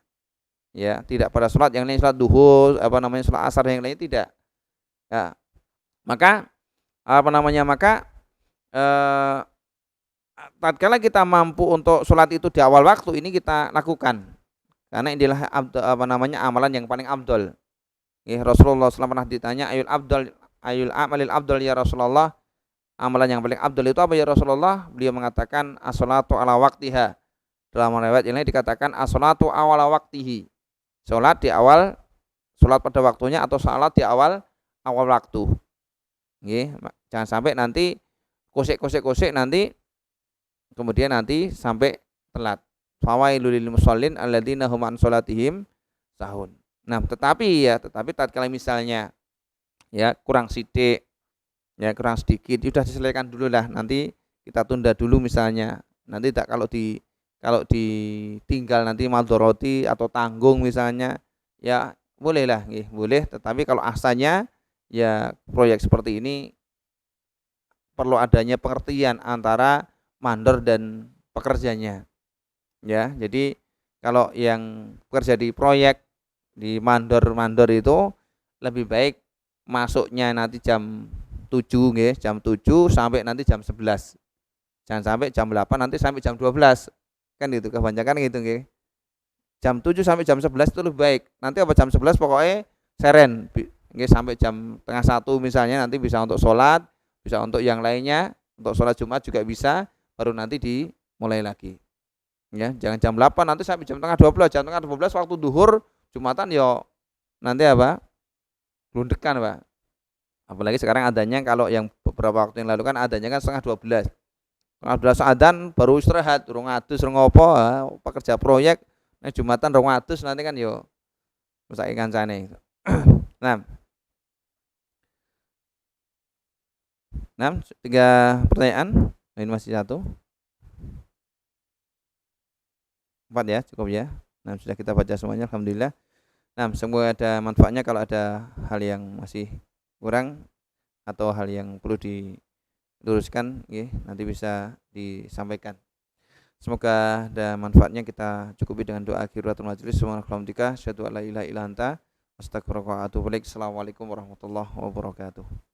Ya, tidak pada sholat yang lain, sholat duhur, sholat asar yang lain tidak. Ya, maka tatkala kita mampu untuk sholat itu di awal waktu ini kita lakukan, karena inilah amalan yang paling abdol. Rasulullah SAW pernah ditanya ayul amalil abdol ya Rasulullah, amalan yang paling abdol itu apa ya Rasulullah? Beliau mengatakan as-sholatu ala waktiha. Dalam riwayat yang lain dikatakan as-sholatu awala waktihi, sholat pada waktunya atau sholat di awal waktu. Jangan sampai nanti kosek nanti kemudian nanti sampai telat. Fawailul lil musallin alladzina hum an sholatihim sahun. Nah, tetapi tatkala misalnya ya kurang sedikit, sudah diselesaikan dulu lah, nanti kita tunda dulu misalnya. Nanti kalau ditinggal nanti maldoroti atau tanggung misalnya, ya bolehlah, boleh. Tetapi kalau asalnya ya proyek seperti ini perlu adanya pengertian antara mandor dan pekerjanya. Ya, jadi kalau yang bekerja di proyek di mandor itu lebih baik masuknya nanti jam 7 jam 7 sampai nanti jam 11. Jangan sampai jam 8 nanti sampai jam 12. Kan gitu, kebanyakan gitu nggih. Jam 7 sampai jam 11 itu lebih baik. Nanti jam 11 pokoknya seren nggih sampai jam tengah 1 misalnya, nanti bisa untuk sholat, bisa untuk yang lainnya, untuk sholat Jumat juga bisa, baru nanti dimulai lagi. Ya, jangan jam 8 nanti sampai jam tengah 12. Jam tengah 12 waktu duhur Jumatan yo nanti blundekan Pak. Apalagi sekarang adanya, kalau yang beberapa waktu yang lalu kan adanya kan setengah 12. Setengah 12 adzan baru istirahat, urung adus urung ngopo, pekerja proyek nek Jumatan urung adus nanti kan yo mesake kancane. Nah, 3 pertanyaan. Ini masih 1. 4 ya, cukup ya. Nah, sudah kita baca semuanya, alhamdulillah. Nah, semoga ada manfaatnya. Kalau ada hal yang masih kurang atau hal yang perlu diluruskan, nanti bisa disampaikan. Semoga ada manfaatnya. Kita cukupi dengan doa akhiratul majlis. Subhanakallahumma asyhadu an la ilaha illa anta astaghfiruka wa atubu ilaik. Assalamualaikum warahmatullahi wabarakatuh.